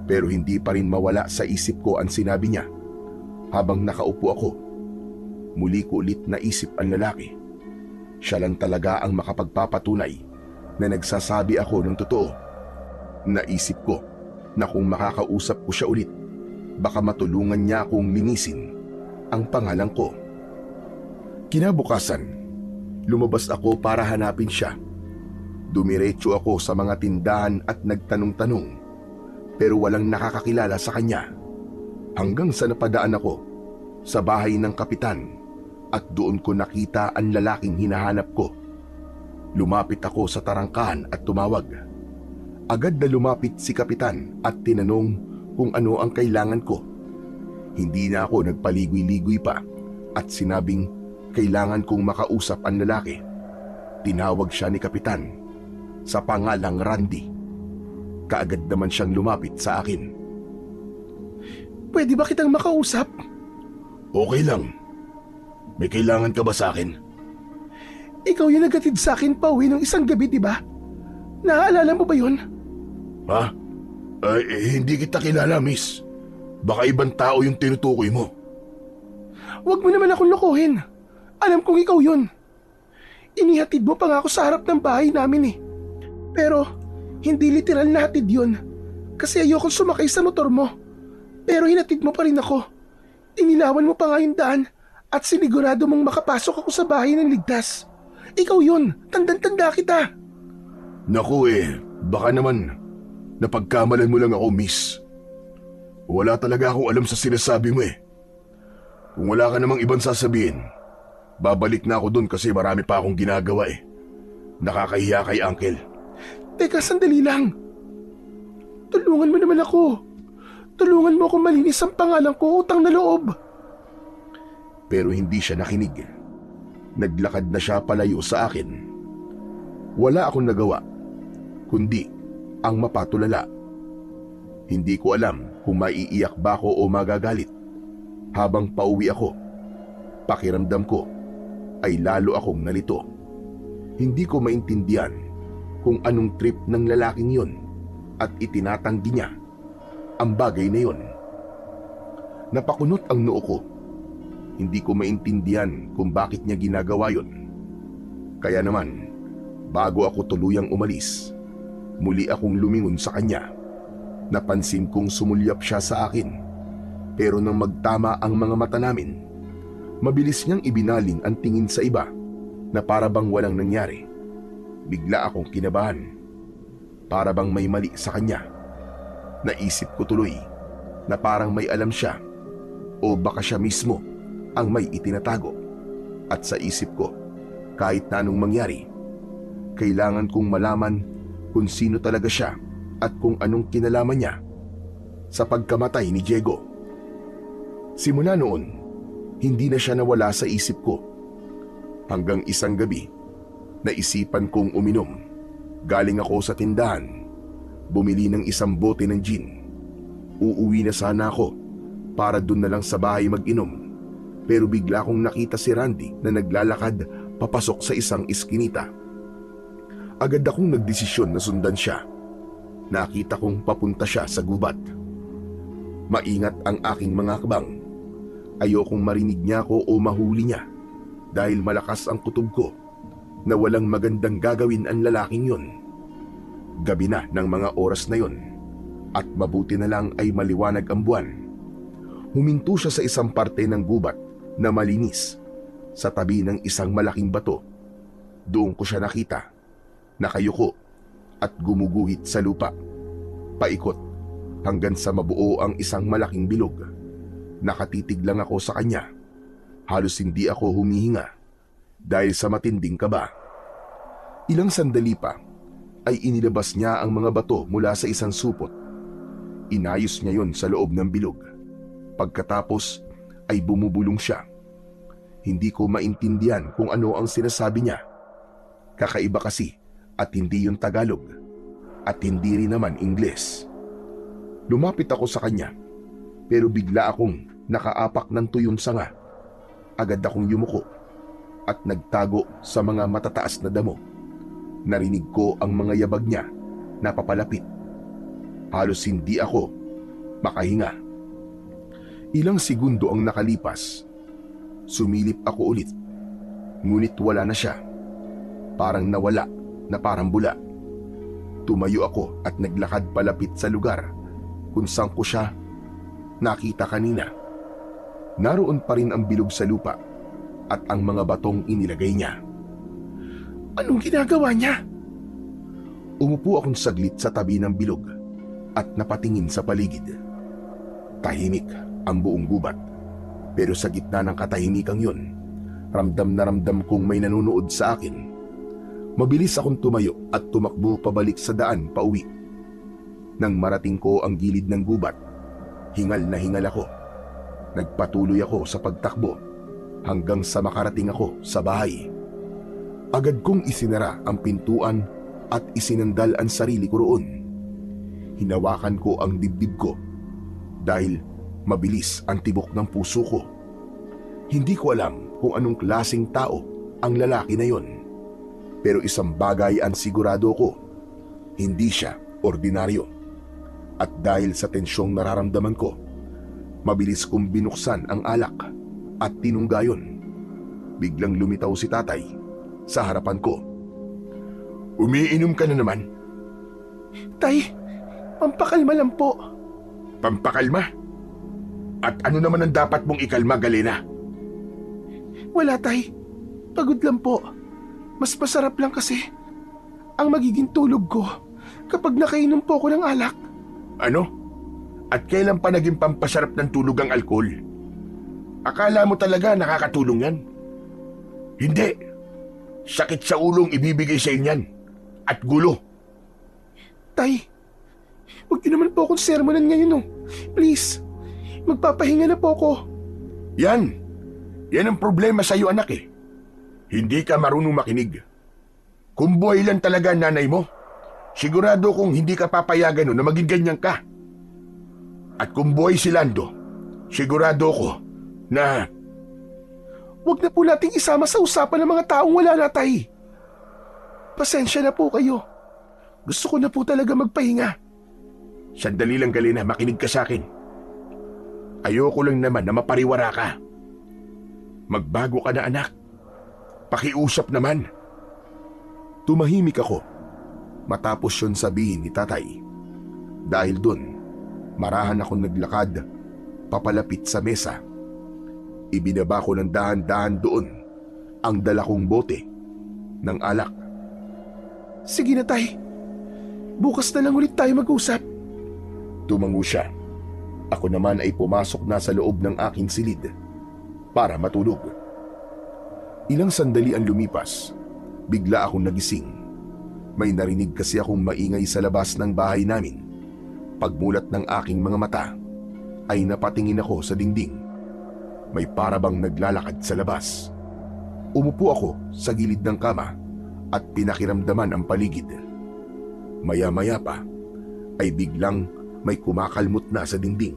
Pero hindi pa rin mawala sa isip ko ang sinabi niya. Habang nakaupo ako, muli ko ulit naisip ang lalaki. Siya lang talaga ang makapagpapatunay na nagsasabi ako ng totoo. Naisip ko na kung makakausap ko siya ulit, baka matulungan niya akong linisin ang pangalan ko. Kinabukasan, lumabas ako para hanapin siya. Dumiretso ako sa mga tindahan at nagtanong-tanong, pero walang nakakakilala sa kanya. Hanggang sa napadaan ako sa bahay ng kapitan at doon ko nakita ang lalaking hinahanap ko. Lumapit ako sa tarangkahan at tumawag. Agad na lumapit si kapitan at tinanong kung ano ang kailangan ko. Hindi na ako nagpaligoy-ligoy pa at sinabing kailangan kong makausap ang lalaki. Tinawag siya ni kapitan sa pangalang Randy. Kaagad naman siyang lumapit sa akin. Pwede ba kitang makausap? Okay lang. May kailangan ka ba sa akin? Ikaw yung nagatid sa akin pa uwi ng isang gabi, di ba? Naaalala mo ba yun? Ha? Hindi kita kilala, miss. Baka ibang tao yung tinutukoy mo. Huwag mo naman akong lokohin. Alam kong ikaw yun. Inihatid mo pa nga ako sa harap ng bahay namin eh. Pero hindi literal na hatid yun. Kasi ayokong sumakay sa motor mo. Pero hinatid mo pa rin ako. Inilawan mo pa nga yung daan at sinigurado mong makapasok ako sa bahay ng ligtas. Ikaw yun. Tandang-tanda kita. Naku baka naman napagkamalan mo lang ako, miss. Wala talaga akong alam sa sinasabi mo Kung wala ka namang ibang sasabihin, babalik na ako dun kasi marami pa akong ginagawa Nakakahiya kay Uncle. Teka, sandali lang. Tulungan mo naman ako. Tulungan mo akong malinis ang pangalan ko, utang na loob. Pero hindi siya nakinig. Naglakad na siya palayo sa akin. Wala akong nagawa, kundi ang mapatulala. Hindi ko alam kung maiiyak ba ako o magagalit. Habang pauwi ako, pakiramdam ko ay lalo akong nalito. Hindi ko maintindihan kung anong trip ng lalaking yon at itinatanggi niya ang bagay na yon. Napakunot ang noo ko. Hindi ko maintindihan kung bakit niya ginagawa yon. Kaya naman, bago ako tuluyang umalis, muli akong lumingon sa kanya. Napansin kong sumulyap siya sa akin. Pero nang magtama ang mga mata namin, mabilis niyang ibinaling ang tingin sa iba na para bang walang nangyari. Bigla akong kinabahan. Para bang may mali sa kanya. Naisip ko tuloy na parang may alam siya o baka siya mismo ang may itinatago. At sa isip ko, kahit na anong mangyari, kailangan kong malaman kung sino talaga siya at kung anong kinalaman niya sa pagkamatay ni Diego. Simula noon, hindi na siya nawala sa isip ko. Hanggang isang gabi, naisipan kong uminom. Galing ako sa tindahan, bumili ng isang bote ng gin. Uuwi na sana ako para dun na lang sa bahay mag-inom. Pero bigla kong nakita si Randy na naglalakad papasok sa isang iskinita. Agad akong nagdesisyon na sundan siya. Nakita kong papunta siya sa gubat. Maingat ang aking mga hakbang. Ayokong marinig niya ako o mahuli niya dahil malakas ang kutob ko na walang magandang gagawin ang lalaking yun. Gabi na ng mga oras na yun at mabuti na lang ay maliwanag ang buwan. Huminto siya sa isang parte ng gubat na malinis sa tabi ng isang malaking bato. Doon ko siya nakita, nakayuko at gumuguhit sa lupa. Paikot hanggang sa mabuo ang isang malaking bilog. Nakatitig lang ako sa kanya. Halos hindi ako humihinga dahil sa matinding kaba. Ilang sandali pa ay inilabas niya ang mga bato mula sa isang supot. Inayos niya yon sa loob ng bilog. Pagkatapos ay bumubulong siya. Hindi ko maintindihan kung ano ang sinasabi niya. Kakaiba kasi at hindi yung Tagalog at hindi rin naman Ingles. Lumapit ako sa kanya pero bigla akong nakaapak ng tuyong sanga. Agad akong yumuko at nagtago sa mga matataas na damo. Narinig ko ang mga yabag niya na papalapit. Halos hindi ako makahinga. Ilang segundo ang nakalipas. Sumilip ako ulit. Ngunit wala na siya. Parang nawala na parang bula. Tumayo ako at naglakad palapit sa lugar kung saan ko siya nakita kanina. Naroon pa rin ang bilog sa lupa at ang mga batong inilagay niya. Anong ginagawa niya? Umupo akong saglit sa tabi ng bilog at napatingin sa paligid. Tahimik ang buong gubat. Pero sa gitna ng katahimikang yun, ramdam na ramdam kong may nanonood sa akin. Mabilis akong tumayo at tumakbo pabalik sa daan pauwi. Nang marating ko ang gilid ng gubat, hingal na hingal ako. Nagpatuloy ako sa pagtakbo hanggang sa makarating ako sa bahay. Agad kong isinara ang pintuan at isinandal ang sarili ko roon. Hinawakan ko ang dibdib ko dahil mabilis ang tibok ng puso ko. Hindi ko alam kung anong klaseng tao ang lalaki na yon. Pero isang bagay ang sigurado ko, hindi siya ordinaryo. At dahil sa tensyong nararamdaman ko, mabilis kong binuksan ang alak at tinungga yun. Biglang lumitaw si tatay sa harapan ko. Umiinom ka na naman? Tay, pampakalma lang po. Pampakalma? At ano naman ang dapat mong ikalma, Galena? Wala, tay. Pagod lang po. Mas masarap lang kasi ang magiging tulog ko kapag nakainom po ako ng alak. Ano? At kailan pa naging pampasarap ng tulog ang alkohol? Akala mo talaga nakakatulong yan? Hindi. Sakit sa ulong ibibigay sa inyan. At gulo. Tay, huwag niyo naman po akong sermonan ngayon, no. Please, magpapahinga na po ako. Yan. Yan ang problema sa iyo, anak eh. Hindi ka marunong makinig. Kung buhay lang talaga ang nanay mo, sigurado kong hindi ka papayagan na maging ganyan ka. At kung buhay si Lando, sigurado ko na... Huwag na po nating isama sa usapan ng mga taong wala na, tay. Pasensya na po kayo. Gusto ko na po talaga magpahinga. Sandali lang, Galena, makinig ka sa akin. Ayoko lang naman na mapariwara ka. Magbago ka na, anak. Pakiusap naman. Tumahimik ako matapos yun sabihin ni tatay. Dahil dun, marahan akong naglakad papalapit sa mesa. Ibinaba ko ng dahan-dahan doon ang dala kong bote ng alak. Sige na, tay. Bukas na lang ulit tayo mag-usap. Tumango siya. Ako naman ay pumasok na sa loob ng aking silid para matulog. Ilang sandali ang lumipas, bigla akong nagising. May narinig kasi akong maingay sa labas ng bahay namin. Pagmulat ng aking mga mata, ay napatingin ako sa dingding. May parabang naglalakad sa labas. Umupo ako sa gilid ng kama at pinakiramdaman ang paligid. Maya-maya pa ay biglang may kumakalmot na sa dingding.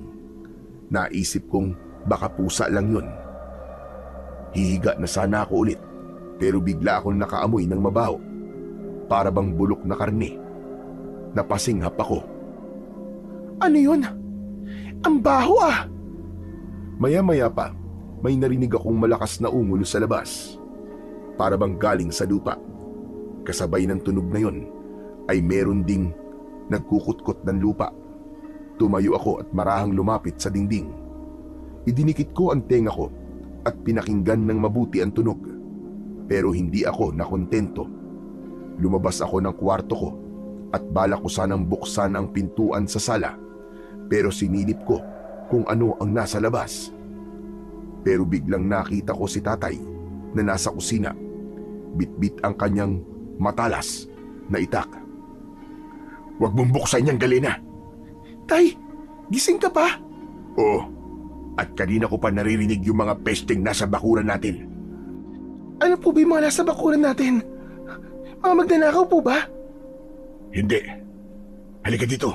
Naisip kong baka pusa lang yun. Hihiga na sana ako ulit pero bigla akong nakaamoy ng mabaho. Para bang bulok na karne. Napasinghap ako. Ano yun? Ang baho ah! Maya-maya pa, may narinig akong malakas na ungol sa labas. Para bang galing sa lupa. Kasabay ng tunog na yon ay meron ding nagkukutkot ng lupa. Tumayo ako at marahang lumapit sa dingding. Idinikit ko ang tenga ko at pinakinggan ng mabuti ang tunog. Pero hindi ako nakontento. Lumabas ako ng kwarto ko at balak ko sanang buksan ang pintuan sa sala. Pero sinilip ko kung ano ang nasa labas. Pero biglang nakita ko si tatay na nasa kusina. Bitbit ang kanyang matalas na itak. Huwag mong buksan yan, Galena. Tay, gising ka pa? Oo. At kanina ko pa naririnig yung mga pesting nasa bakuran natin. Ano po ba yung mga nasa bakuran natin? Mga magnanakaw po ba? Hindi. Halika dito.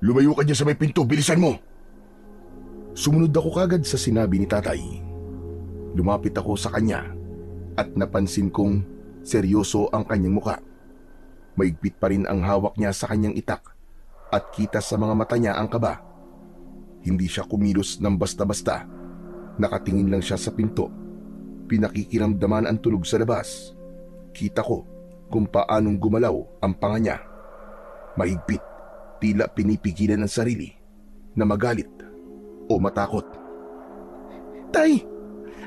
Lumayo ka dyan sa may pinto. Bilisan mo. Sumunod ako kagad sa sinabi ni tatay. Lumapit ako sa kanya at napansin kong seryoso ang kanyang muka. Maigpit pa rin ang hawak niya sa kanyang itak at kita sa mga mata niya ang kaba. Hindi siya kumilos ng basta-basta. Nakatingin lang siya sa pinto. Pinakikiramdaman ang tunog sa labas. Kita ko kung paanong gumalaw ang panga niya. Mahigpit, tila pinipigilan ang sarili na magalit o matakot. Tay,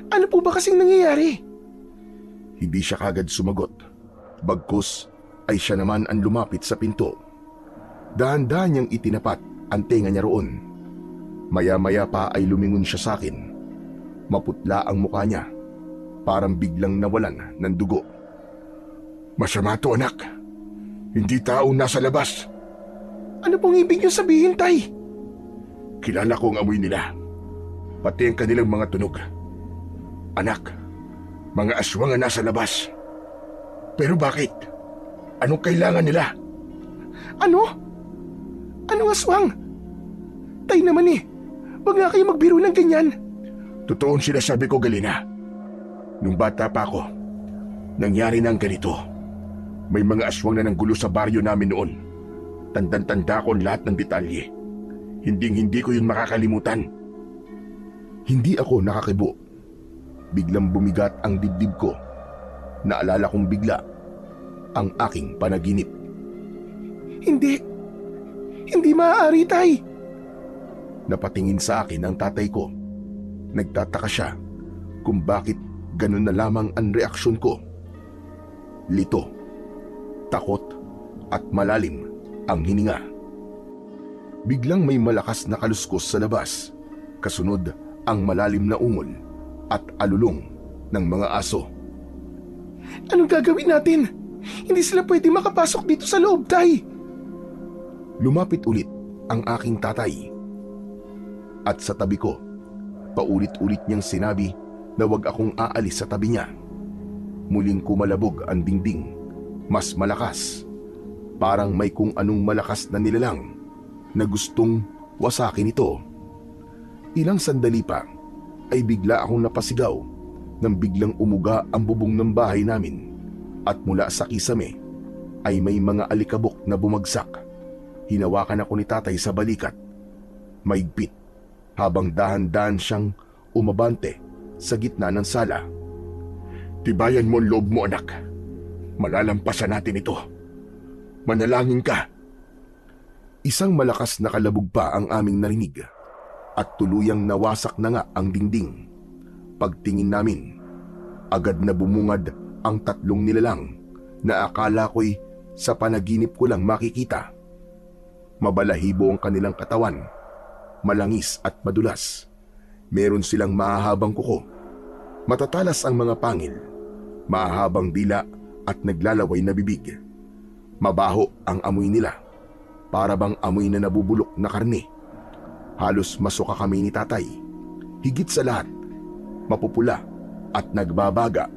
ano po ba kasing nangyayari? Hindi siya kagad sumagot. Bagkus ay siya naman ang lumapit sa pinto. Dahan-dahan niyang itinapat ang tenga niya roon. Maya-maya pa ay lumingon siya sa akin. Maputla ang mukha niya. Parang biglang nawalan ng dugo. Masama to, anak. Hindi tao nasa labas. Ano pong ibig niyo sabihin, Tay? Kilala ko ang amoy nila. Pati ang kanilang mga tunog. Anak, mga aswang ang nasa labas. Pero bakit? Anong kailangan nila? Ano? Anong aswang? Tay naman eh. Huwag nga kayo magbiro ng ganyan. Totoong sinasabi ko, Galina. Nung bata pa ako, nangyari na ang ganito. May mga aswang na nanggulo sa baryo namin noon. Tandang-tanda ko ang lahat ng detalye. Hinding-hindi ko yun makakalimutan. Hindi ako nakakibo. Biglang bumigat ang dibdib ko. Naalala kong bigla ang aking panaginip. Hindi. Hindi maaari, Tay. Napatingin sa akin ang tatay ko. Nagtataka siya kung bakit ganun na lamang ang reaksyon ko. Lito, takot at malalim ang hininga. Biglang may malakas na kaluskos sa labas. Kasunod ang malalim na ungol at alulong ng mga aso. Anong gagawin natin? Hindi sila pwede makapasok dito sa loob, Tay. Lumapit ulit ang aking tatay. At sa tabi ko, paulit-ulit niyang sinabi na wag akong aalis sa tabi niya. Muling kumalabog ang dingding, mas malakas. Parang may kung anong malakas na nilalang na gustong wasakin ito. Ilang sandali pa ay bigla akong napasigaw nang biglang umuga ang bubong ng bahay namin at mula sa kisame ay may mga alikabok na bumagsak. Hinawakan ako ni tatay sa balikat. Maigpit habang dahan-dahan siyang umabante sa gitna ng sala. Tibayan mo ang loob mo, anak. Malalampasan natin ito. Manalangin ka. Isang malakas na kalabog pa ang aming narinig at tuluyang nawasak na nga ang dingding. Pagtingin namin, agad na bumungad ang tatlong nilalang na akala ko'y sa panaginip ko lang makikita. Mabalahibo ang kanilang katawan malangis at madulas. Meron silang mahahabang kuko. Matatalas ang mga pangil, mahahabang dila at naglalaway na bibig. Mabaho ang amoy nila, para bang amoy na nabubulok na karne. Halos masuka kami ni tatay. Higit sa lahat, mapupula at nagbabaga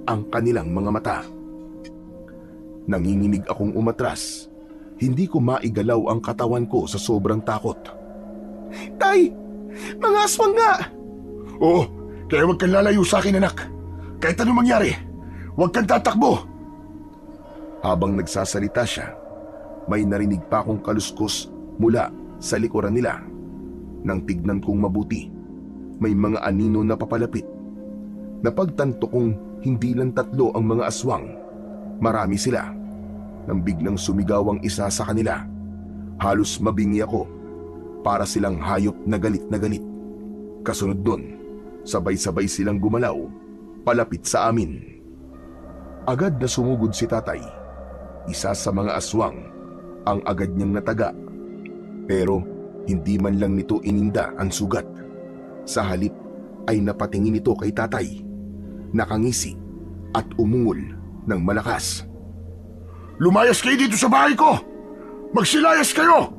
ang kanilang mga mata. Nanginginig akong umatras. Hindi ko maigalaw ang katawan ko sa sobrang takot. Tay! Mga aswang nga! Oo, kaya huwag kang lalayo sa akin, anak. Kahit anong mangyari, huwag kang tatakbo. Habang nagsasalita siya, may narinig pa akong kaluskos mula sa likuran nila. Nang tignan kong mabuti, may mga anino na papalapit. Napagtanto kong hindi lang 3 ang mga aswang. Marami sila. Nang biglang sumigaw ang isa sa kanila, halos mabingi ako. Para silang hayop na galit na galit. Kasunod doon, sabay-sabay silang gumalaw, palapit sa amin. Agad na sumugod si tatay. Isa sa mga aswang ang agad niyang nataga. Pero hindi man lang nito ininda ang sugat. Sa halip ay napatingin ito kay tatay. Nakangisi at umungol ng malakas. Lumayas kayo dito sa bahay ko! Magsilayas kayo!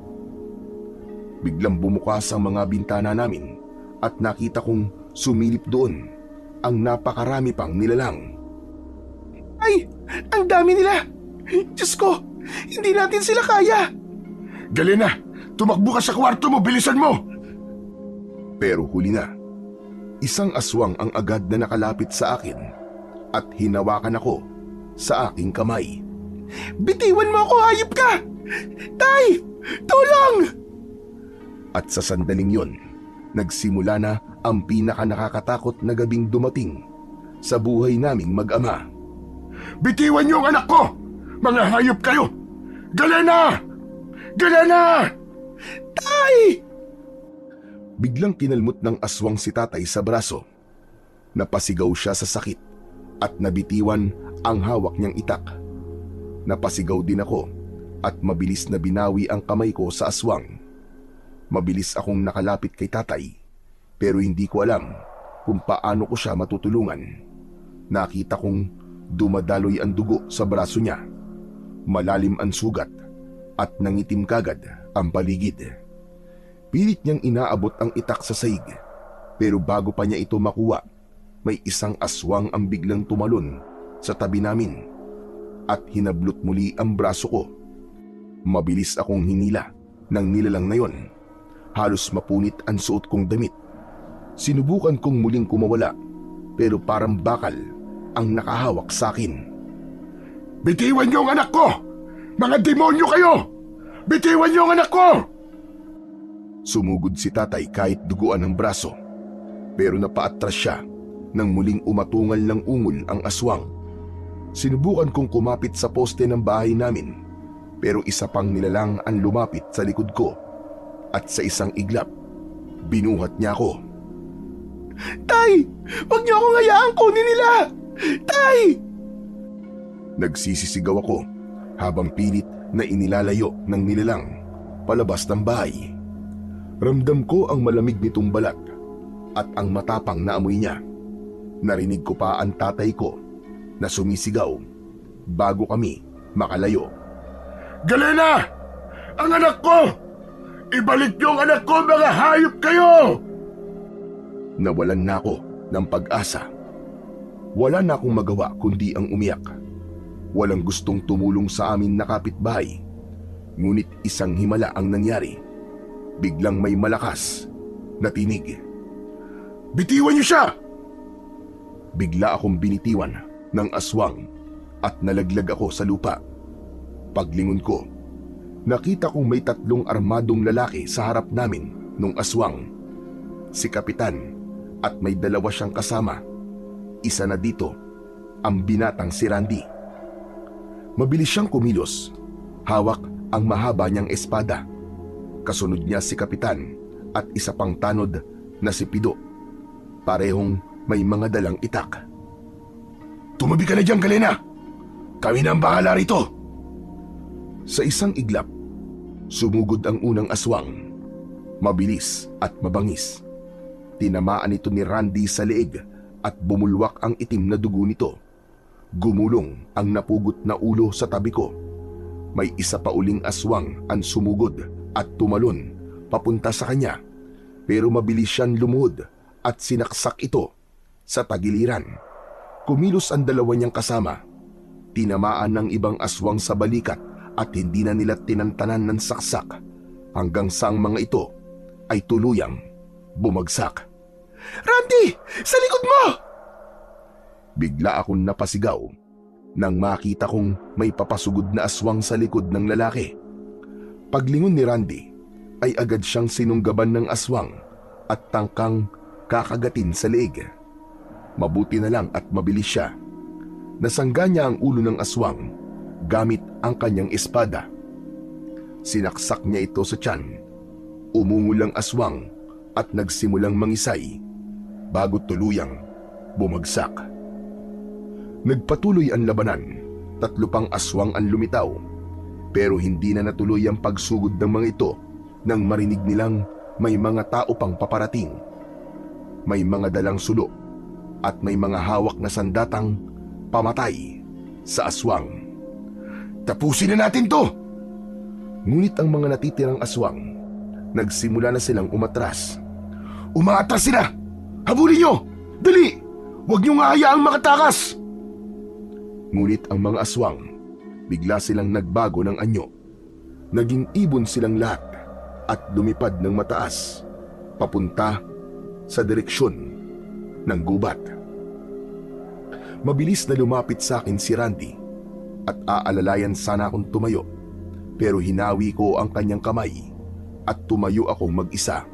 Biglang bumukas ang mga bintana namin at nakita kong sumilip doon ang napakarami pang nilalang. Ay! Ang dami nila! Diyos ko! Hindi natin sila kaya! Galena, tumakbo ka sa kwarto mo, bilisan mo! Pero huli na. Isang aswang ang agad na nakalapit sa akin at hinawakan ako sa aking kamay. Bitiwan mo ako, hayop ka! Tay! Tulong! At sa sandaling yon, nagsimula na ang pinaka nakakatakot na gabing dumating sa buhay naming mag-ama. Bitiwan niyo ang anak ko! Mga hayop kayo! Galena! Galena! Tay! Biglang kinalmot ng aswang si tatay sa braso. Napasigaw siya sa sakit at nabitiwan ang hawak niyang itak. Napasigaw din ako at mabilis na binawi ang kamay ko sa aswang. Mabilis akong nakalapit kay tatay pero hindi ko alam kung paano ko siya matutulungan. Nakita kong dumadaloy ang dugo sa braso niya. Malalim ang sugat at nangitim kagad ang paligid. Pilit niyang inaabot ang itak sa saig pero bago pa niya ito makuha, may isang aswang ang biglang tumalon sa tabi namin at hinablot muli ang braso ko. Mabilis akong hinila ng nilalang na yon. Halos mapunit ang suot kong damit. Sinubukan kong muling kumawala pero parang bakal ang nakahawak sa akin. Bitiwan niyo ang anak ko! Mga demonyo kayo! Bitiwan niyo ang anak ko! Sumugod si tatay kahit duguan ang braso pero napaatras siya nang muling umatungal ng ungol ang aswang. Sinubukan kong kumapit sa poste ng bahay namin pero isa pang nilalang ang lumapit sa likod ko at sa isang iglap, binuhat niya ako. Tay! Huwag niyo akong hayaang kunin nila! Tay! Nagsisisigaw ako habang pilit na inilalayo ng nilalang palabas ng bahay. Ramdam ko ang malamig nitong balat at ang matapang na amoy niya. Narinig ko pa ang tatay ko na sumisigaw bago kami makalayo. Galena! Ang anak ko! Ibalik niyo ang anak ko, mga hayop kayo! Nawalan na ako ng pag-asa. Wala na akong magawa kundi ang umiyak. Walang gustong tumulong sa amin na kapitbahay. Ngunit isang himala ang nangyari. Biglang may malakas na tinig. Bitiwan niyo siya! Bigla akong binitiwan ng aswang at nalaglag ako sa lupa. Paglingon ko, nakita kong may 3 armadong lalaki sa harap namin nung aswang. Si Kapitan at may 2 siyang kasama. Isa na dito, ang binatang si Randy. Mabilis siyang kumilos. Hawak ang mahaba niyang espada. Kasunod niya si Kapitan at isa pang tanod na si Pido. Parehong may mga dalang itak. Tumabi ka na dyan, Galena! Kami na ang bahala rito! Sa isang iglap, sumugod ang unang aswang. Mabilis at mabangis. Tinamaan ito ni Randy sa leeg at bumulwak ang itim na dugo nito. Gumulong ang napugot na ulo sa tabi ko. May isa pa uling aswang ang sumugod at tumalon papunta sa kanya, pero mabilis siyang lumuhod at sinaksak ito sa tagiliran. Kumilos ang dalawa niyang kasama. Tinamaan ng ibang aswang sa balikat at hindi na nila tinantanan ng saksak hanggang sa ang mga ito ay tuluyang bumagsak. Randy! Sa likod mo! Bigla akong napasigaw nang makita kong may papasugod na aswang sa likod ng lalaki. Paglingon ni Randy ay agad siyang sinunggaban ng aswang at tangkang kakagatin sa leeg. Mabuti na lang at mabilis siya. Nasangga niya ang ulo ng aswang gamit ang kanyang espada. Sinaksak niya ito sa tiyan. Umungol ang aswang at nagsimulang mangisay bago tuluyang bumagsak. Nagpatuloy ang labanan. 3 pang aswang ang lumitaw, pero hindi na natuloy ang pagsugod ng mga ito nang marinig nilang may mga tao pang paparating. May mga dalang sulo at may mga hawak na sandatang pamatay sa aswang. Tapusin na natin to! Ngunit ang mga natitirang aswang, nagsimula na silang umatras. Umaatras sila! Habulin nyo! Dali! Huwag niyong hayaang makatakas! Ngunit ang mga aswang, bigla silang nagbago ng anyo. Naging ibon silang lahat at lumipad ng mataas, papunta sa direksyon ng gubat. Mabilis na lumapit sa akin si Randy at aalalayan sana akong tumayo, pero hinawi ko ang kanyang kamay at tumayo akong mag-isa.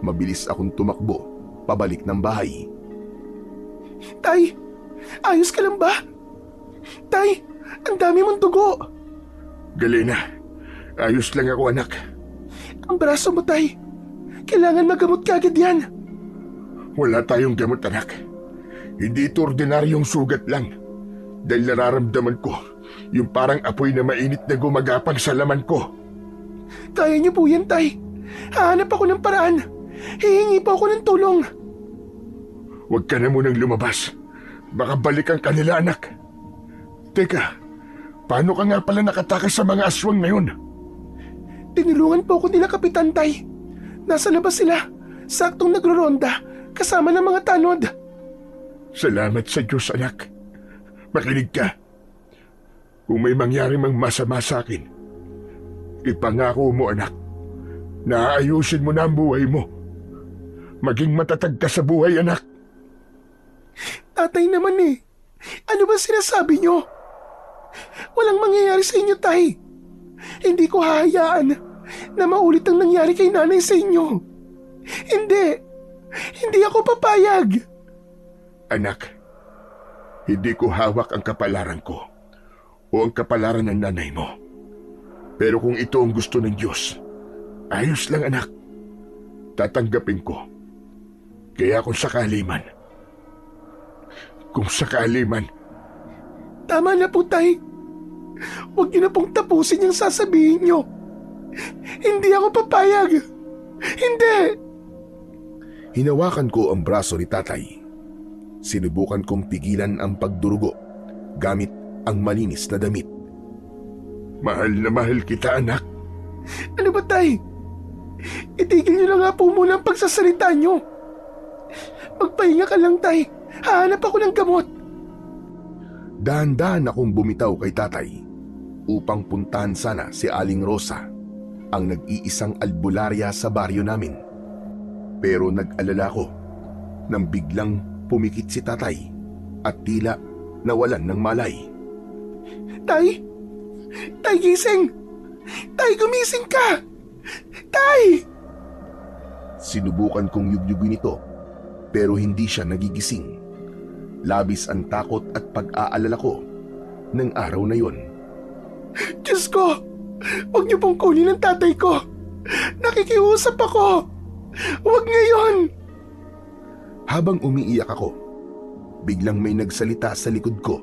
Mabilis akong tumakbo pabalik ng bahay. Tay, ayos ka lang ba? Tay, ang dami mong dugo. Galena, ayos lang ako anak. Ang braso mo, Tay. Kailangan magamot ka agad yan. Wala tayong gamot anak. Hindi ito ordinaryong sugat lang. Dahil nararamdaman ko yung parang apoy na mainit na gumagapang sa laman ko. Kaya niyo po yan, Tay. Hahanap ako ng paraan. Hihingi po ako ng tulong. Huwag ka na munang lumabas. Baka balikan ka nila anak. Teka, paano ka nga pala nakatakas sa mga aswang na yun? Tinulungan po ako nila Kapitan, Tay. Nasa labas sila, saktong nagro-ronda, kasama ng mga tanod. Salamat sa Diyos anak. Makinig ka. Kung may mangyari mang masama sa akin, ipangako mo anak, na aayusin mo na ang buhay mo. Maging matatag ka sa buhay anak. Tatay naman eh. Ano ba sinasabi niyo? Walang mangyayari sa inyo, Tay. Hindi ko hahayaan na maulit ang nangyari kay nanay sa inyo. Hindi. Hindi ako papayag. Anak, hindi ko hawak ang kapalaran ko o ang kapalaran ng nanay mo. Pero kung ito ang gusto ng Diyos, ayos lang anak. Tatanggapin ko. Kaya kung sakali man, Tama na po, Tay. Huwag niyo na pong tapusin yung sasabihin niyo. Hindi ako papayag. Hindi. Hinawakan ko ang braso ni tatay. Sinubukan kong pigilan ang pagdurugo gamit ang malinis na damit. Mahal na mahal kita anak. Ano ba, Tay? Itigil niyo na nga po muna ang pagsasalita niyo. Magpahinga ka lang, Tay. Hahanap ako ng gamot. Dahan-dahan akong bumitaw kay tatay upang puntahan sana si Aling Rosa, ang nag-iisang albularya sa baryo namin. Pero nag-alala ko nang biglang pumikit si tatay at tila nawalan ng malay. Tay! Tay, gising! Tay, gumising ka! Tay! Sinubukan kong yugyugin ito pero hindi siya nagigising. Labis ang takot at pag-aalala ko ng araw na yon. Diyos ko! Huwag niyo pong kunin ang tatay ko! Nakikiusap ako! Huwag ngayon! Habang umiiyak ako, biglang may nagsalita sa likod ko.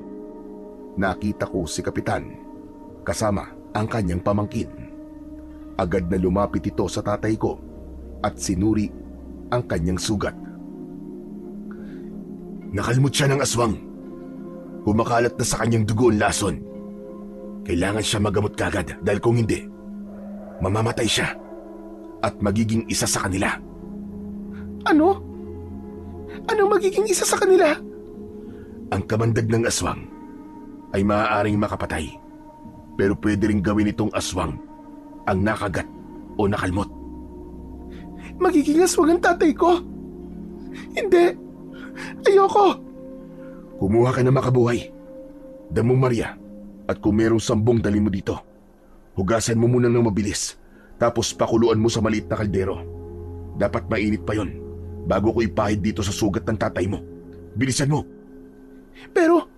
Nakita ko si Kapitan, kasama ang kanyang pamangkin. Agad na lumapit ito sa tatay ko at sinuri ang kanyang sugat. Nakalmot siya ng aswang. Kumakalat na sa kanyang dugo ang lason. Kailangan siya magamot kagad dahil kung hindi, mamamatay siya at magiging isa sa kanila. Ano? Anong magiging isa sa kanila? Ang kamandag ng aswang ay maaaring makapatay, pero pwede rin gawin itong aswang ang nakagat o nakalmot. Magiging aswang ang tatay ko? Hindi. Ayoko. Kumuha ka na makabuhay. Damong Maria, at kung merong sambong dali mo dito, hugasan mo muna ng mabilis, tapos pakuluan mo sa maliit na kaldero. Dapat mainit pa yon bago ko ipahid dito sa sugat ng tatay mo. Bilisan mo. Pero,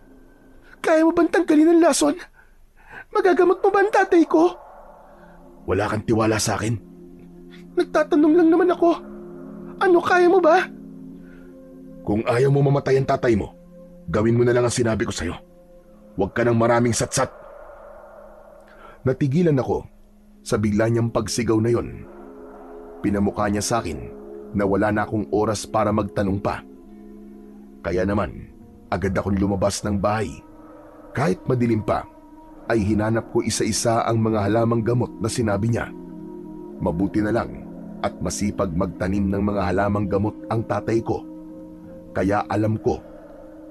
kaya mo bang tanggalin ang lason? Magagamot mo ba ang tatay ko? Wala kang tiwala sa akin? Nagtatanong lang naman ako. Ano, kaya mo ba? Kung ayaw mo mamatay ang tatay mo, gawin mo na lang ang sinabi ko sa'yo. Huwag ka ng maraming satsat. Natigilan ako sa bigla niyang pagsigaw na yon. Pinamukha niya sa akin na wala na akong oras para magtanong pa. Kaya naman, agad akong lumabas ng bahay. Kahit madilim pa, ay hinanap ko isa-isa ang mga halamang gamot na sinabi niya. Mabuti na lang at masipag magtanim ng mga halamang gamot ang tatay ko. Kaya alam ko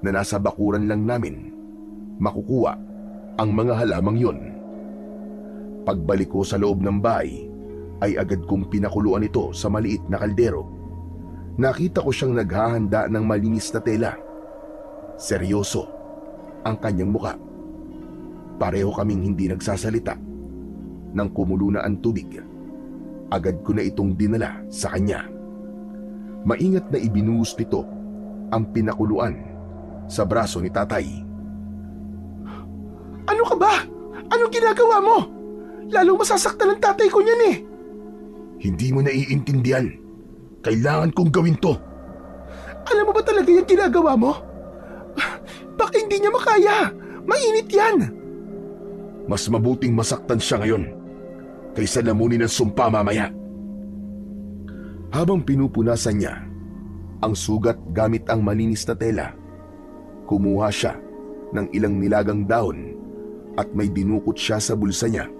na nasa bakuran lang namin makukuha ang mga halamang yon. Pagbalik ko sa loob ng bahay, ay agad kong pinakuluan ito sa maliit na kaldero. Nakita ko siyang naghahanda ng malinis na tela. Seryoso ang kanyang muka. Pareho kaming hindi nagsasalita. Nang kumulo na ang tubig, agad ko na itong dinala sa kanya. Maingat na ibinuhos nito ang pinakuluan sa braso ni tatay. Ano ka ba? Anong ginagawa mo? Lalong masasaktan ang tatay ko niyan eh. Hindi mo naiintindihan. Kailangan kong gawin to. Alam mo ba talaga yung ginagawa mo? Baka hindi niya makaya. Mainit yan. Mas mabuting masaktan siya ngayon kaysa lamunin ng sumpa mamaya. Habang pinupunasan niya ang sugat gamit ang malinis na tela, kumuha siya ng ilang nilagang dahon at may dinukot siya sa bulsa niya.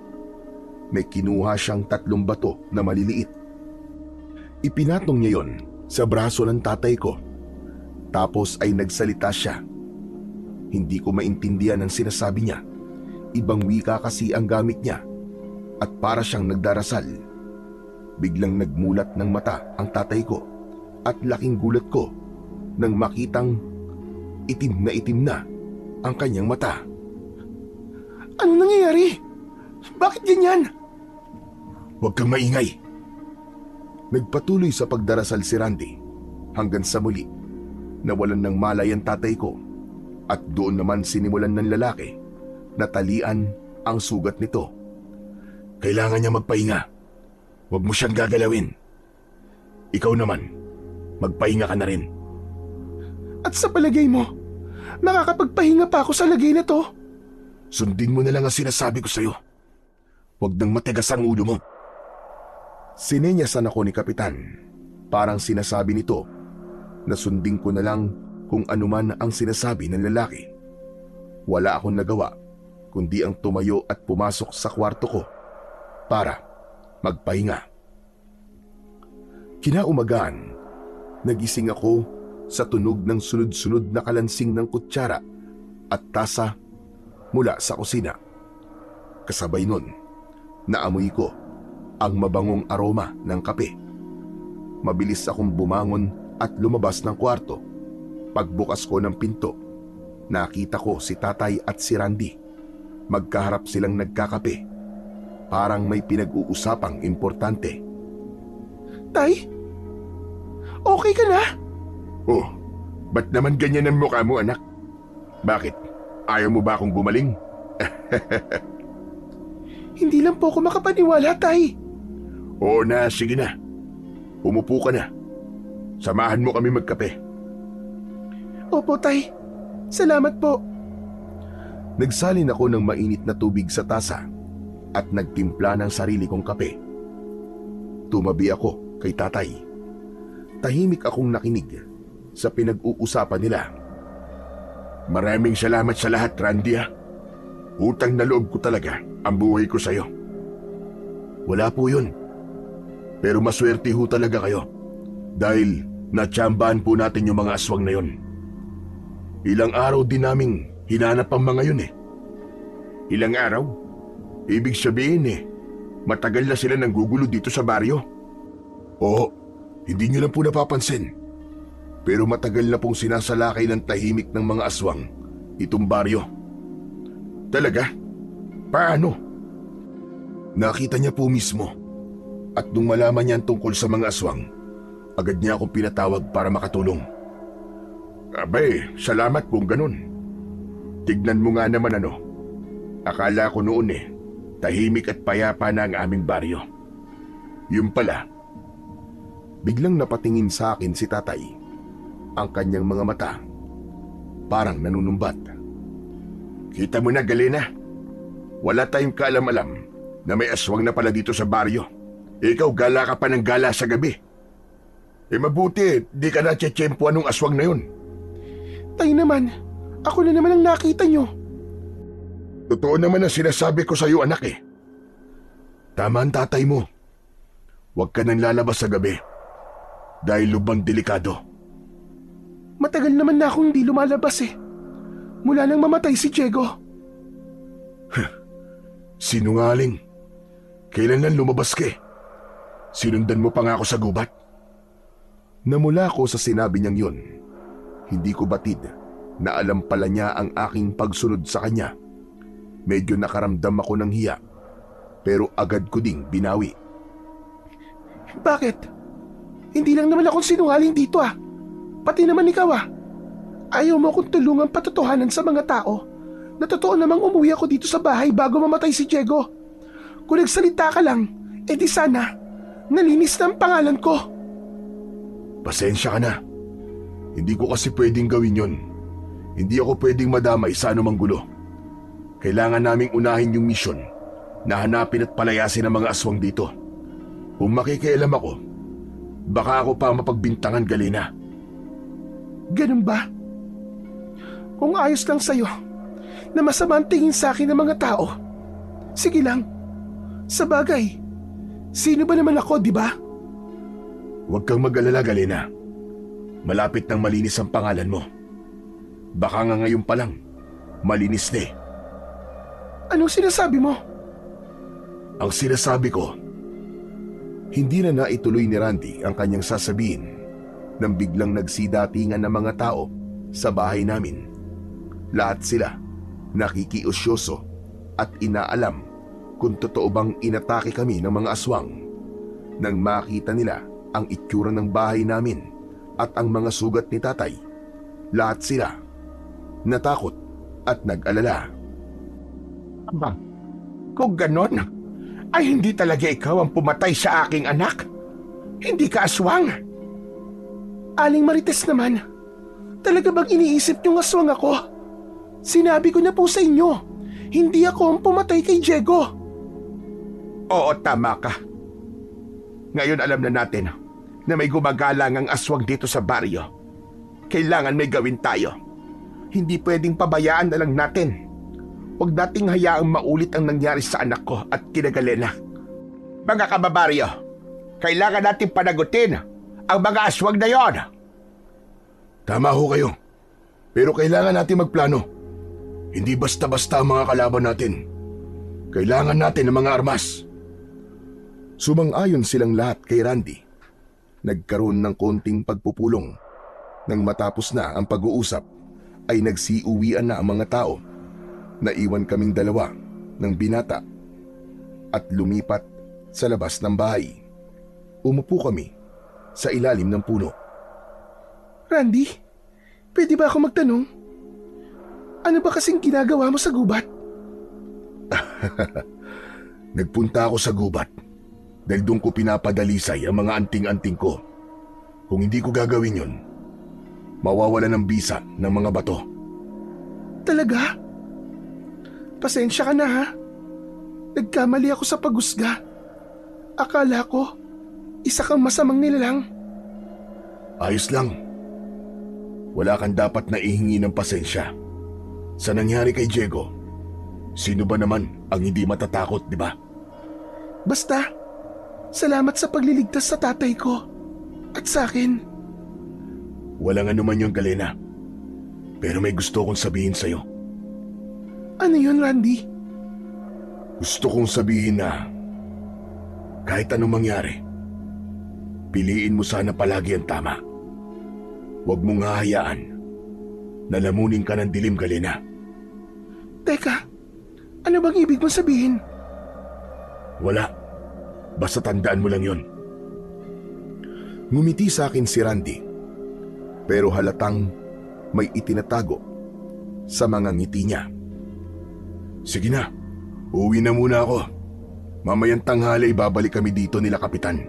May kinuha siyang 3 bato na maliliit. Ipinatong niya yon sa braso ng tatay ko. Tapos ay nagsalita siya. Hindi ko maintindihan ang sinasabi niya. Ibang wika kasi ang gamit niya at para siyang nagdarasal. Biglang nagmulat ng mata ang tatay ko at laking gulat ko nang makitang itim na ang kanyang mata. Ano nangyayari? Bakit ganyan? Huwag kang maingay. Nagpatuloy sa pagdarasal si Randy hanggang sa muli nawalan ng malay ang tatay ko at doon naman sinimulan ng lalaki na talian ang sugat nito. Kailangan niya magpahinga. Huwag mo siyang gagalawin. Ikaw naman, magpahinga ka na rin. At sa palagay mo, makakapagpahinga pa ako sa lagay na to? Sundin mo na lang ang sinasabi ko sa'yo. Huwag nang matigas ang ulo mo. Sinenyasan ako ni Kapitan. Parang sinasabi nito na sundin ko na lang kung anuman ang sinasabi ng lalaki. Wala akong nagawa kundi ang tumayo at pumasok sa kwarto ko para magpahinga. Kinaumagahan, nagising ako sa tunog ng sunod-sunod na kalansing ng kutsara at tasa mula sa kusina. Kasabay nun, naamoy ko ang mabangong aroma ng kape. Mabilis akong bumangon at lumabas ng kwarto. Pagbukas ko ng pinto, nakita ko si tatay at si Randy. Magkaharap silang nagkakape. Parang may pinag-uusapang importante. Tay? Okay ka na? Oh, ba't naman ganyan ang mukha mo, anak? Bakit? Ayaw mo ba akong gumaling? Hindi lang po ako makapaniwala, Tay. Oo na, sige na. Umupo ka na. Samahan mo kami magkape. Opo, Tay. Salamat po. Nagsalin ako ng mainit na tubig sa tasa at nagtimpla ng sarili kong kape. Tumabi ako kay tatay. Tahimik akong nakinig sa pinag-uusapan nila. Maraming salamat sa lahat, Randy ha. Utang na loob ko talaga ang buhay ko sa'yo. Wala po yun. Pero maswerte ho talaga kayo dahil natsambahan po natin yung mga aswang na yun. Ilang araw din naming hinanap ang mga yun eh. Ilang araw? Ibig sabihin matagal na sila nanggugulo dito sa baryo. Oo, hindi nyo lang po napapansin. Pero matagal na pong sinasalakay ng tahimik ng mga aswang itong baryo. Talaga? Paano? Nakita niya po mismo. At nung malaman niya tungkol sa mga aswang, agad niya akong pinatawag para makatulong. Abay, salamat kung ganun. Tignan mo nga naman Akala ko noon tahimik at payapa na ang aming baryo. Yung pala, biglang napatingin sa akin si tatay. Ang kanyang mga mata, parang nanunumbat. Kita mo na, Galena. Wala tayong kaalam-alam na may aswang na pala dito sa baryo. Ikaw gala ka pa ng gala sa gabi. Mabuti, di ka na tsetsempuan ng aswang na yun. Tay naman, ako na naman ang nakita nyo. Totoo naman ang sinasabi ko sa iyo, anak Tama ang tatay mo. Huwag ka nang lalabas sa gabi dahil lubang delikado. Matagal naman na akong hindi lumalabas mula nang mamatay si Diego. Sinungaling. Kailan lang lumabas ka? Sinundan mo pa nga ako sa gubat. Namula ko sa sinabi niyang yun. Hindi ko batid na alam pala niya ang aking pagsunod sa kanya. Medyo nakaramdam ako ng hiya, pero agad ko ding binawi. Bakit? Hindi lang naman akong sinungaling dito Pati naman ikaw Ayaw mo akong tulungan patotohanan sa mga tao na totoo namang umuwi ako dito sa bahay bago mamatay si Diego. Kung nagsalita ka lang, di sana nalinis na ang pangalan ko. Pasensya ka na. Hindi ko kasi pwedeng gawin yon. Hindi ako pwedeng madamay sa anumang gulo. Kailangan naming unahin yung misyon na hanapin at palayasin ang mga aswang dito. Kung makikialam ako, baka ako pa mapagbintangan, Galena. Ganun ba? Kung ayos lang sa'yo na masama ang tingin sa akin ng mga tao, sige lang. Sa bagay, sino ba naman ako, di ba? Huwag kang mag-alala, Galena. Malapit nang malinis ang pangalan mo. Baka nga ngayon pa lang, malinis na Anong sinasabi mo? Ang sinasabi ko, hindi na naituloy ni Randy ang kanyang sasabihin nang biglang nagsidatingan ng mga tao sa bahay namin. Lahat sila nakikiusyoso at inaalam kung totoo bang inatake kami ng mga aswang. Nang makita nila ang itsura ng bahay namin at ang mga sugat ni tatay, lahat sila natakot at nag-alala. Aba, kung ganon, ay hindi talaga ikaw ang pumatay sa aking anak. Hindi ka aswang. Aling Marites naman, talaga bang iniisip niyong aswang ako? Sinabi ko na po sa inyo, hindi ako ang pumatay kay Diego. Oo, tama ka. Ngayon alam na natin na may gumagalang ang aswang dito sa baryo. Kailangan may gawin tayo. Hindi pwedeng pabayaan na lang natin. Huwag nating hayaang maulit ang nangyari sa anak ko at kina Galena. Mga kababaryo, kailangan natin panagutin ang mga aswang na yon. Tama ho kayo. Pero kailangan natin magplano. Hindi basta-basta ang mga kalaban natin. Kailangan natin ng mga armas. Sumang-ayon silang lahat kay Randy. Nagkaroon ng konting pagpupulong. Nang matapos na ang pag-uusap, ay nagsiuwian na ang mga tao. Naiwan kaming dalawa ng binata at lumipat sa labas ng bahay. Umupo kami sa ilalim ng puno. Randy, pwede ba ako magtanong? Ano ba kasing ginagawa mo sa gubat? Nagpunta ako sa gubat dahil doon ko pinapadalisay ang mga anting-anting ko. Kung hindi ko gagawin yun, mawawala ng bisa ng mga bato. Talaga? Pasensya ka na Nagkamali ako sa paghusga. Akala ko, Isa kang masamang nilalang. Ayos lang. Wala kang dapat na ihingi ng pasensya. Sa nangyari kay Diego, sino ba naman ang hindi matatakot, di ba? Basta, salamat sa pagliligtas sa tatay ko at sa akin. Walang anuman yung Galena. Pero may gusto kong sabihin sa'yo. Ano yun, Randy? Gusto kong sabihin na kahit anong mangyari, piliin mo sana palagi ang tama. Huwag mong hahayaan na lamunin ka ng dilim, Galena. Teka, ano bang ibig mong sabihin? Wala. Basta tandaan mo lang yon. Ngumiti sa akin si Randy, pero halatang may itinatago sa mga ngiti niya. Sige na, uwi na muna ako. Mamayang tanghali babalik kami dito nila Kapitan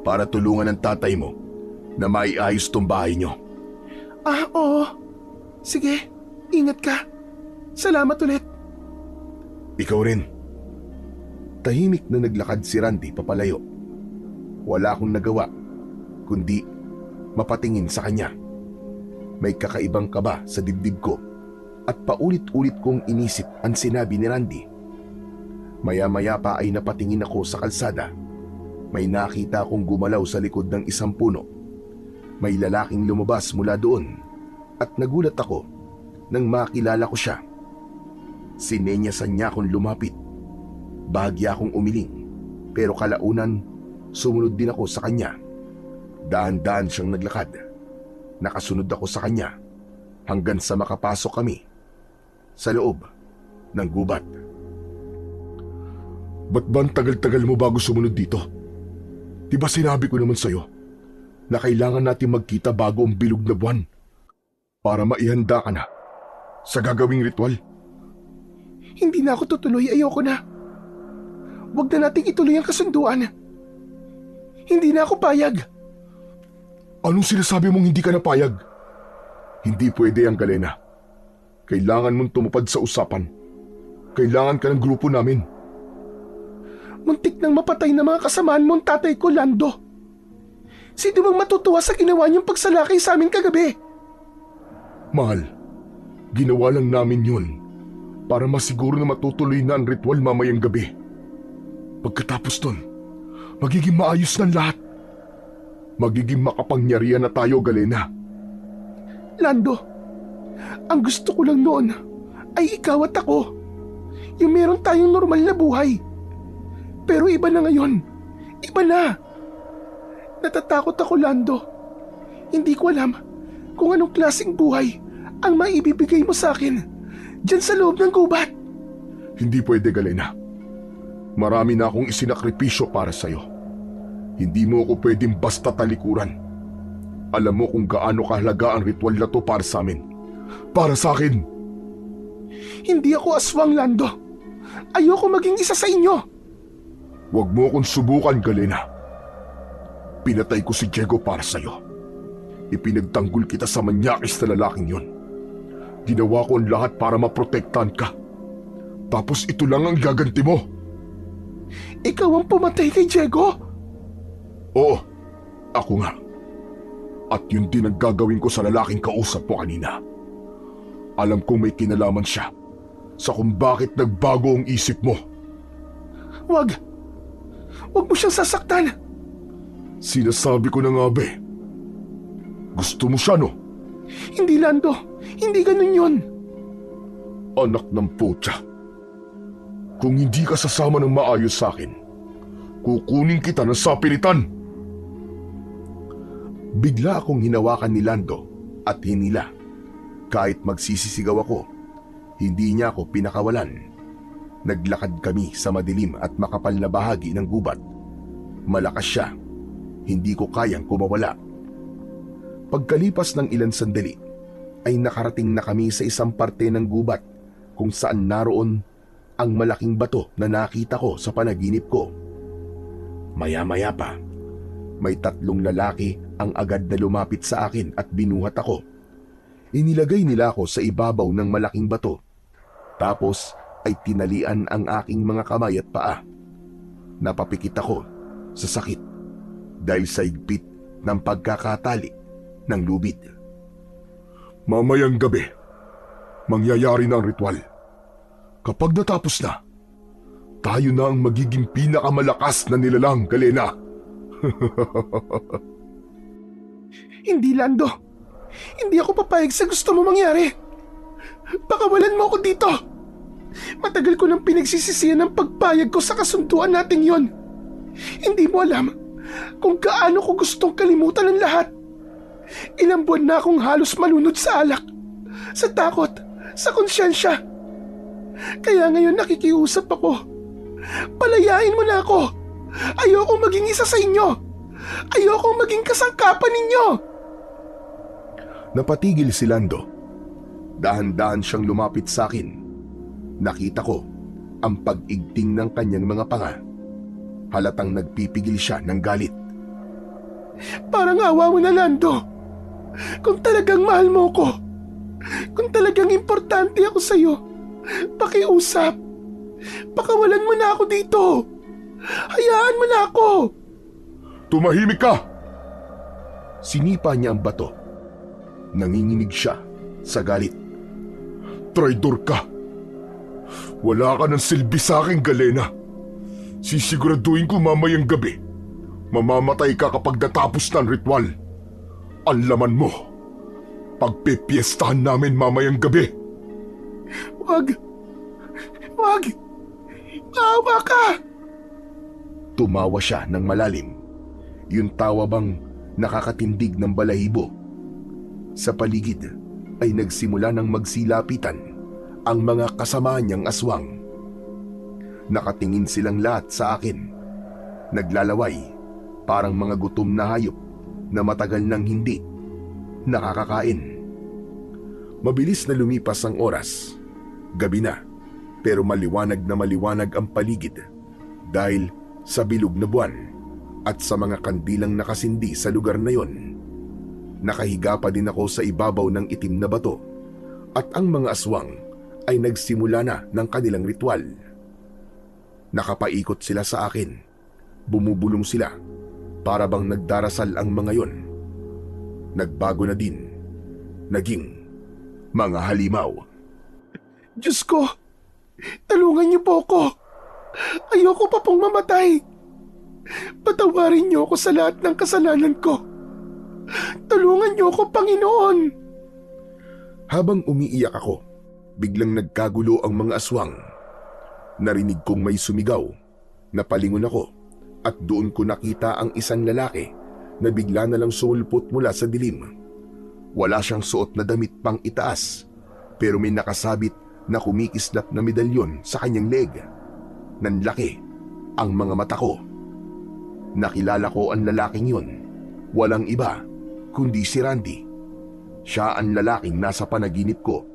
para tulungan ang tatay mo na maiayos tong bahay niyo. Oo. Sige, ingat ka. Salamat ulit. Ikaw rin. Tahimik na naglakad si Randy papalayo. Wala akong nagawa kundi mapatingin sa kanya. May kakaibang kaba sa dibdib ko at paulit-ulit kong inisip ang sinabi ni Randy. Maya-maya pa ay napatingin ako sa kalsada. May nakita akong gumalaw sa likod ng isang puno. May lalaking lumabas mula doon at nagulat ako nang makilala ko siya. Sinenyasan niya akong lumapit. Bahagya akong umiling, pero kalaunan sumunod din ako sa kanya. Dahan-dahan siyang naglakad. Nakasunod ako sa kanya hanggang sa makapasok kami sa loob ng gubat. Ba't ba ang tagal-tagal mo bago sumunod dito? Di ba sinabi ko naman sa'yo na kailangan natin magkita bago ang bilog na buwan para maihanda ka na sa gagawing ritual? Hindi na ako tutuloy, ayoko na. Huwag na nating ituloy ang kasunduan. Hindi na ako payag. Anong sinasabi mong hindi ka napayag? Hindi pwede ang Galena. Kailangan mong tumupad sa usapan. Kailangan ka ng grupo namin. Muntik nang mapatay na mga kasamaan mong tatay ko, Lando. Sino bang matutuwa sa ginawa niyong pagsalakay sa amin kagabi? Mahal, ginawa lang namin yun para masiguro na matutuloy na ang ritual mamayang gabi. Pagkatapos nun, magiging maayos ng lahat. Magiging makapangyarihan na tayo, Galena. Lando, ang gusto ko lang noon ay ikaw at ako. Yung meron tayong normal na buhay. Pero iba na ngayon. Iba na. Natatakot ako, Lando. Hindi ko alam kung anong klaseng buhay ang maibibigay mo sa akin dyan sa loob ng gubat. Hindi pwede, Galena. Marami na akong isinakripisyo para sa'yo. Hindi mo ako pwedeng basta talikuran. Alam mo kung gaano kahalaga ang ritual na to para sa amin. Para sa akin. Hindi ako aswang, Lando. Ayoko maging isa sa inyo. Huwag mo akong subukan, Galena. Pinatay ko si Diego para sa'yo. Ipinagtanggol kita sa manyakis na lalaking yon. Ginawa ko ang lahat para maprotektahan ka. Tapos ito lang ang gaganti mo. Ikaw ang pumatay kay Diego? Oo, ako nga. At yun din ang gagawin ko sa lalaking kausap mo kanina. Alam kong may kinalaman siya sa kung bakit nagbago ang isip mo. Wag mo siyang sasaktan. Sinasabi ko na nga, be. Gusto mo siya, no? Hindi, Lando. Hindi ganun yun. Anak ng putya. Kung hindi ka sasama ng maayos sa akin, kukunin kita ng sapilitan. Bigla akong hinawakan ni Lando at hinila. Kahit magsisisigaw ako, hindi niya ako pinakawalan. Naglakad kami sa madilim at makapal na bahagi ng gubat. Malakas siya. Hindi ko kayang kumawala. Pagkalipas ng ilang sandali, ay nakarating na kami sa isang parte ng gubat kung saan naroon ang malaking bato na nakita ko sa panaginip ko. Maya-maya pa, may 3 lalaki ang agad na lumapit sa akin at binuhat ako. Inilagay nila ako sa ibabaw ng malaking bato. Tapos ay tinalian ang aking mga kamay at paa. Napapikit ako sa sakit. dahil sa higpit ng pagkakatali ng lubid. Mamayang gabi, mangyayari na ang ritual. Kapag natapos na, tayo na ang magiging pinakamalakas na nilalang, Galena. Hindi, Lando. Hindi ako papayag sa gusto mo mangyari. Pakawalan mo ako dito. Matagal ko nang pinagsisisihan ang pagpayag ko sa kasunduan nating yon. Hindi mo alam kung gaano ko gustong kalimutan ang lahat. Ilang buwan na akong halos malunod sa alak, sa takot, sa konsyensya. Kaya ngayon nakikiusap ako. Palayain mo na ako. Ayokong maging isa sa inyo. Ayokong maging kasangkapan ninyo. Napatigil si Lando. Dahan-dahan siyang lumapit sa akin. Nakita ko ang pag-igting ng kanyang mga panga. Halatang nagpipigil siya ng galit. Parang awa mo na, Lando. Kung talagang mahal mo ko, kung talagang importante ako sa'yo, pakiusap. Pakawalan mo na ako dito. Hayaan mo na ako. Tumahimik ka! Sinipa niya ang bato. Nanginginig siya sa galit. Traidor ka! Wala ka ng silbi sa akin, Galena. Sisiguraduhin ko mamayang gabi. Mamamatay ka kapag natapos na ang ritual. Ang laman mo, pagpipiestahan namin mamayang gabi. Wag! Wag! Maawa ka! Tumawa siya ng malalim. Yung tawa bang nakakatindig ng balahibo. Sa paligid ay nagsimula ng magsilapitan ang mga kasama niyang aswang. Nakatingin silang lahat sa akin. Naglalaway, parang mga gutom na hayop na matagal nang hindi nakakakain. Mabilis na lumipas ang oras. Gabi na, pero maliwanag na maliwanag ang paligid dahil sa bilog na buwan at sa mga kandilang nakasindi sa lugar na yon. Nakahiga pa din ako sa ibabaw ng itim na bato at ang mga aswang ay nagsimula na ng kanilang ritual. Nakapaikot sila sa akin. Bumubulong sila para bang nagdarasal ang mga yon. Nagbago na din. Naging mga halimaw. Diyos ko, tulungan niyo po ako. Ayoko pa pong mamatay. Patawarin niyo ako sa lahat ng kasalanan ko. Tulungan niyo ako, Panginoon. Habang umiiyak ako, biglang nagkagulo ang mga aswang. Narinig kong may sumigaw. Napalingon ako at doon ko nakita ang isang lalaki na bigla na lang sumulpot mula sa dilim. Wala siyang suot na damit pang itaas, pero may nakasabit na kumikislap na medalyon sa kanyang leg. Nanlaki ang mga mata ko. Nakilala ko ang lalaking yun. Walang iba kundi si Randy. Siya ang lalaking nasa panaginip ko.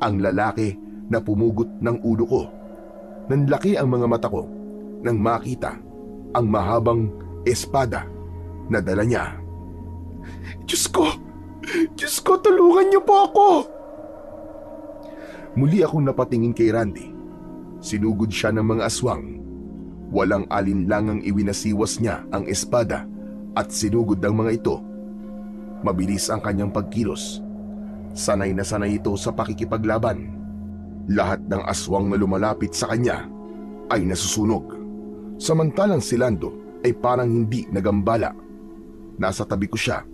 Ang lalaki na pumugot ng ulo ko. Nanlaki ang mga mata ko nang makita ang mahabang espada na dala niya. Diyos ko! Diyos ko, tulungan niyo po ako! Muli akong napatingin kay Randy. Sinugod siya ng mga aswang. Walang alinlangang iwinasiwas niya ang espada at sinugod ang mga ito. Mabilis ang kanyang pagkilos. Sanay na sanay ito sa pakikipaglaban. Lahat ng aswang na lumalapit sa kanya ay nasusunog. Samantalang si Lando ay parang hindi nagambala. Nasa tabi ko siya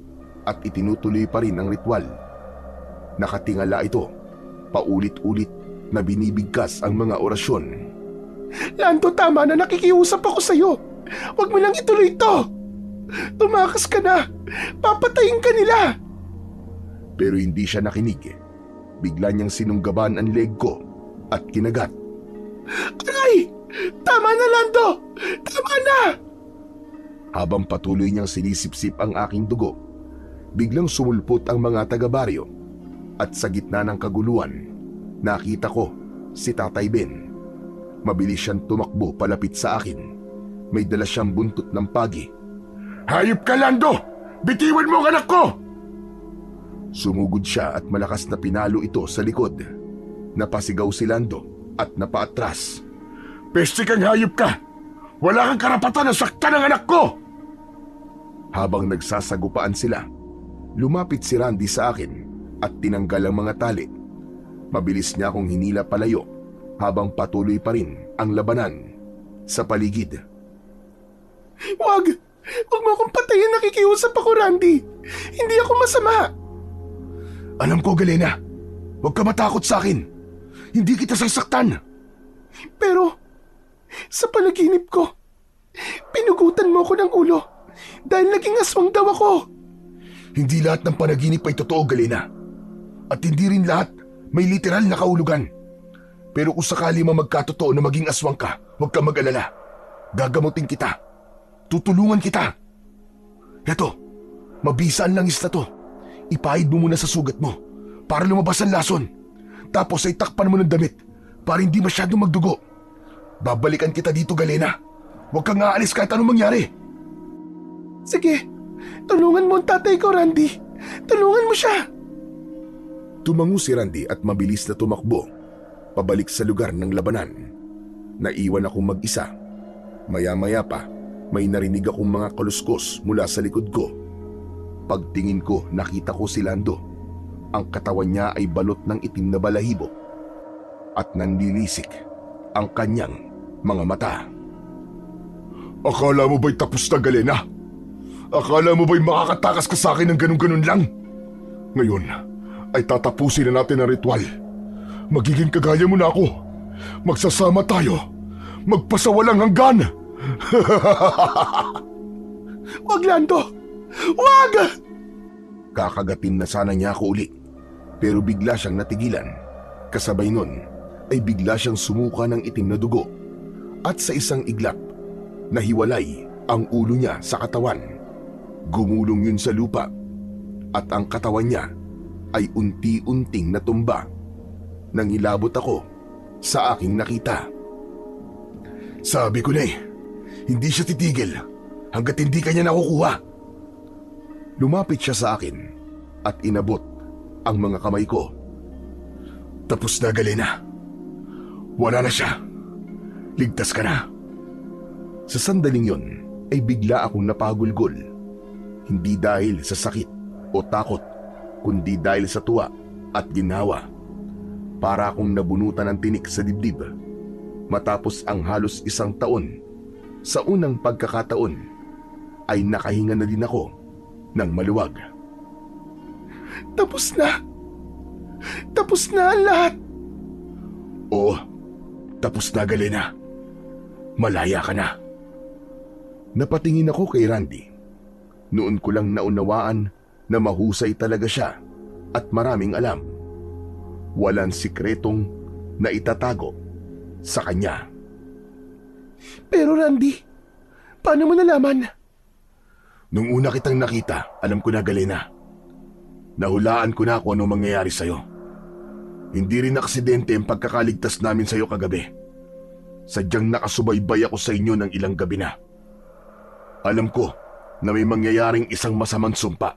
at itinutuloy pa rin ang ritual. Nakatingala ito, paulit-ulit na binibigkas ang mga orasyon. Lando, tama na, nakikiusap ako sa'yo. Huwag mo lang ituloy ito. Tumakas ka na. Papatayin ka nila. Pero hindi siya nakinig. Bigla niyang sinunggaban ang leg ko at kinagat. Aray! Tama na, Lando! Tama na! Habang patuloy niyang sinisipsip ang aking dugo, biglang sumulpot ang mga taga-baryo at sa gitna ng kaguluhan, nakita ko si Tatay Ben. Mabilis siyang tumakbo palapit sa akin. May dala siyang buntot ng pagi. Hayop ka, Lando! Bitiwan mo ang anak ko! Sumugod siya at malakas na pinalo ito sa likod. Napasigaw si Lando at napaatras. Peste kang hayop ka! Wala kang karapatan na saktan ang anak ko! Habang nagsasagupaan sila, lumapit si Randy sa akin at tinanggal ang mga tali. Mabilis niya akong hinila palayo habang patuloy pa rin ang labanan sa paligid. Wag! Huwag mo akong patayin, nakikiusap ako, Randy. Hindi ako masama. Alam ko, Galena. Huwag ka matakot sa akin. Hindi kita sasaktan. Pero, sa panaginip ko, pinugutan mo ako ng ulo dahil naging aswang daw ako. Hindi lahat ng panaginip ay totoo, Galena. At hindi rin lahat may literal na kahulugan. Pero kung sakali magkatotoo na maging aswang ka, huwag ka mag-alala. Gagamutin kita. Tutulungan kita. Eto, mabisa ang langis na to. Ipahid mo muna sa sugat mo para lumabas ang lason. Tapos ay takpan mo ng damit para hindi masyadong magdugo. Babalikan kita dito, Galena. Huwag kang aalis kahit anong mangyari. Sige, tulungan mo ang tatay ko, Randy. Tulungan mo siya. Tumango si Randy at mabilis na tumakbo pabalik sa lugar ng labanan. Naiwan akong mag-isa. Maya-maya pa, may narinig akong mga kaluskos mula sa likod ko. Pagtingin ko, nakita ko si Lando. Ang katawan niya ay balot ng itim na balahibo at nanlilisik ang kanyang mga mata. Akala mo ba'y tapos na, Galena? Akala mo ba'y makakatakas ka sa akin ng ganun-ganun lang? Ngayon ay tatapusin na natin ang ritual. Magiging kagaya mo na ako. Magsasama tayo. Magpasawalang hanggan. Wag, Lando! Wag! Kakagatin na sana niya ako uli, pero bigla siyang natigilan. Kasabay nun ay bigla siyang sumuka ng itim na dugo at sa isang iglap, nahiwalay ang ulo niya sa katawan. Gumulong yun sa lupa at ang katawan niya ay unti-unting natumba nang ilabot ako sa aking nakita. Sabi ko na hindi siya titigil hanggat hindi kanya nakukuha. Lumapit siya sa akin at inabot ang mga kamay ko. Tapos na, Galena. Wala na siya. Ligtas ka na. Sa sandaling yon ay bigla akong napagulgol. Hindi dahil sa sakit o takot, kundi dahil sa tuwa at ginhawa. Para akong nabunutan ng tinik sa dibdib. Matapos ang halos 1 taon, sa unang pagkakataon ay nakahinga na din ako ng maluwag. Tapos na. Tapos na ang lahat. Oo, tapos na, Galena. Malaya ka na. Napatingin ako kay Randy. Noon ko lang naunawaan na mahusay talaga siya at maraming alam. Walang sikretong na itatago sa kanya. Pero Randy, paano mo nalaman? Nung una kitang nakita, alam ko na, Galena. Nahulaan ko na kung ano mangyayari sa'yo. Hindi rin aksidente ang pagkakaligtas namin sa'yo kagabi. Sadyang nakasubaybay ako sa inyo ng ilang gabi na. Alam ko na may mangyayaring isang masamang sumpa.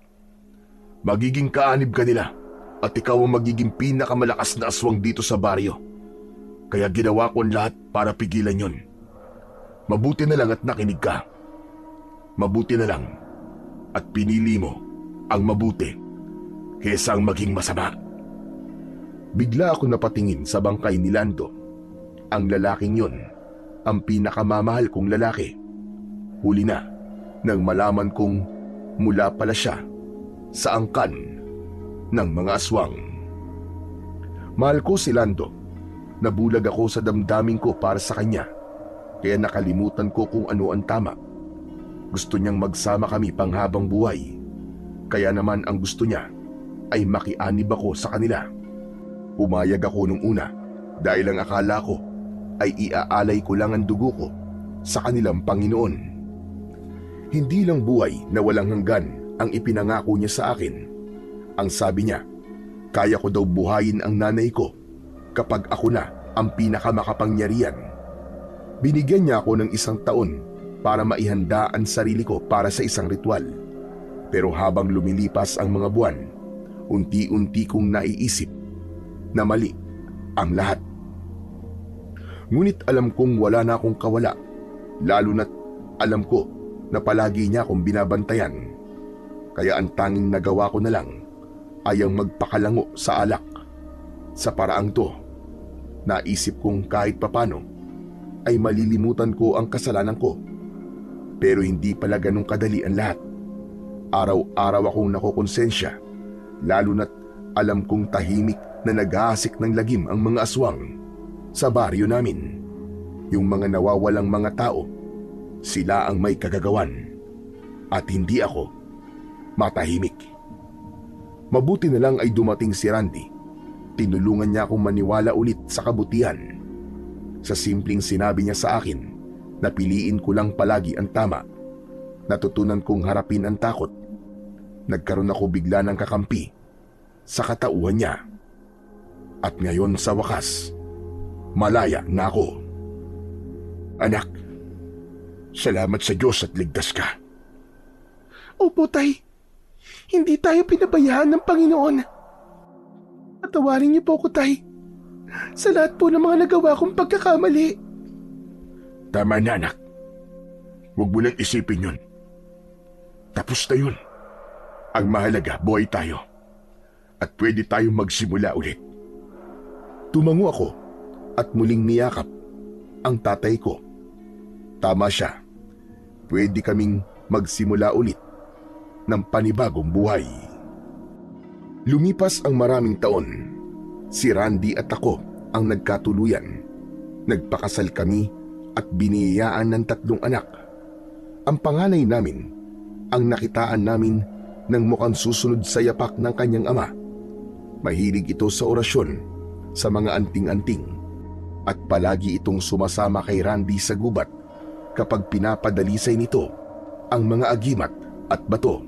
Magiging kaanib ka nila at ikaw ang magiging pinakamalakas na aswang dito sa baryo. Kaya ginawa ko ang lahat para pigilan yon. Mabuti na lang at nakinig ka. Mabuti na lang at pinili mo ang mabuti kaysa ang maging masama. Bigla ako napatingin sa bangkay ni Lando. Ang lalaking yon, ang pinakamamahal kong lalaki. Huli na nang malaman kong mula pala siya sa angkan ng mga aswang. Mahal ko si Lando. Nabulag ako sa damdamin ko para sa kanya. Kaya nakalimutan ko kung ano ang tama. Gusto niyang magsama kami panghabang buhay. Kaya naman ang gusto niya ay makianib ako sa kanila. Pumayag ako nung una dahil ang akala ko ay iaalay ko lang ang dugo ko sa kanilang Panginoon. Hindi lang buhay na walang hanggan ang ipinangako niya sa akin. Ang sabi niya, kaya ko daw buhayin ang nanay ko kapag ako na ang pinakamakapangyarihan. Binigyan niya ako ng 1 taon para maihanda ang sarili ko para sa isang ritual. Pero habang lumilipas ang mga buwan, unti-unti kong naiisip na mali ang lahat. Ngunit alam kong wala na akong kawala, lalo na't alam ko na palagi niya akong binabantayan. Kaya ang tanging nagawa ko na lang ay ang magpakalango sa alak. Sa paraang to, naisip kong kahit papano ay malilimutan ko ang kasalanan ko. Pero hindi pala ganun kadali ang lahat. Araw-araw akong nakokonsensya, lalo na't alam kong tahimik na naghahasik ng lagim ang mga aswang sa baryo namin. Yung mga nawawalang mga tao, sila ang may kagagawan at hindi ako matahimik. Mabuti na lang ay dumating si Randy. Tinulungan niya akong maniwala ulit sa kabutihan. Sa simpleng sinabi niya sa akin na piliin ko lang palagi ang tama, natutunan kong harapin ang takot. Nagkaroon ako bigla ng kakampi sa katauhan niya. At ngayon sa wakas, malaya na ako. Anak, salamat sa Diyos at ligtas ka. Opo, Tay. Hindi tayo pinabayaan ng Panginoon. Patawarin niyo po ako, Tay. Sa lahat po ng mga nagawa kong pagkakamali. Tama na, anak. Huwag mo nang isipin yun. Tapos na yun. Ang mahalaga, buhay tayo. At pwede tayong magsimula ulit. Tumango ako at muling niyakap ang tatay ko. Tama siya. Pwede kaming magsimula ulit ng panibagong buhay. Lumipas ang maraming taon. Si Randy at ako ang nagkatuluyan. Nagpakasal kami at biniyayaan ng 3 anak. Ang panganay namin ang nakitaan namin ng mukhang susunod sa yapak ng kanyang ama. Mahilig ito sa orasyon, sa mga anting-anting, at palagi itong sumasama kay Randy sa gubat kapag pinapadalisay nito ang mga agimat at bato.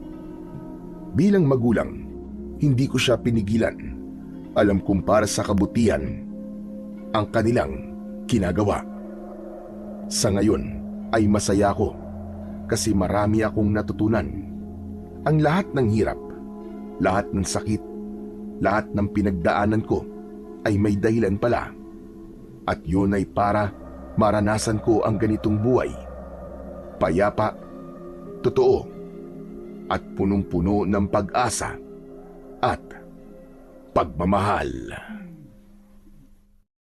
Bilang magulang, hindi ko siya pinigilan. Alam kong para sa kabutihan ang kanilang ginagawa. Sa ngayon ay masaya ako kasi marami akong natutunan. Ang lahat ng hirap, lahat ng sakit, lahat ng pinagdaanan ko ay may dahilan pala. At yun ay para maranasan ko ang ganitong buhay. Payapa, totoo, at punong-puno ng pag-asa at pagmamahal.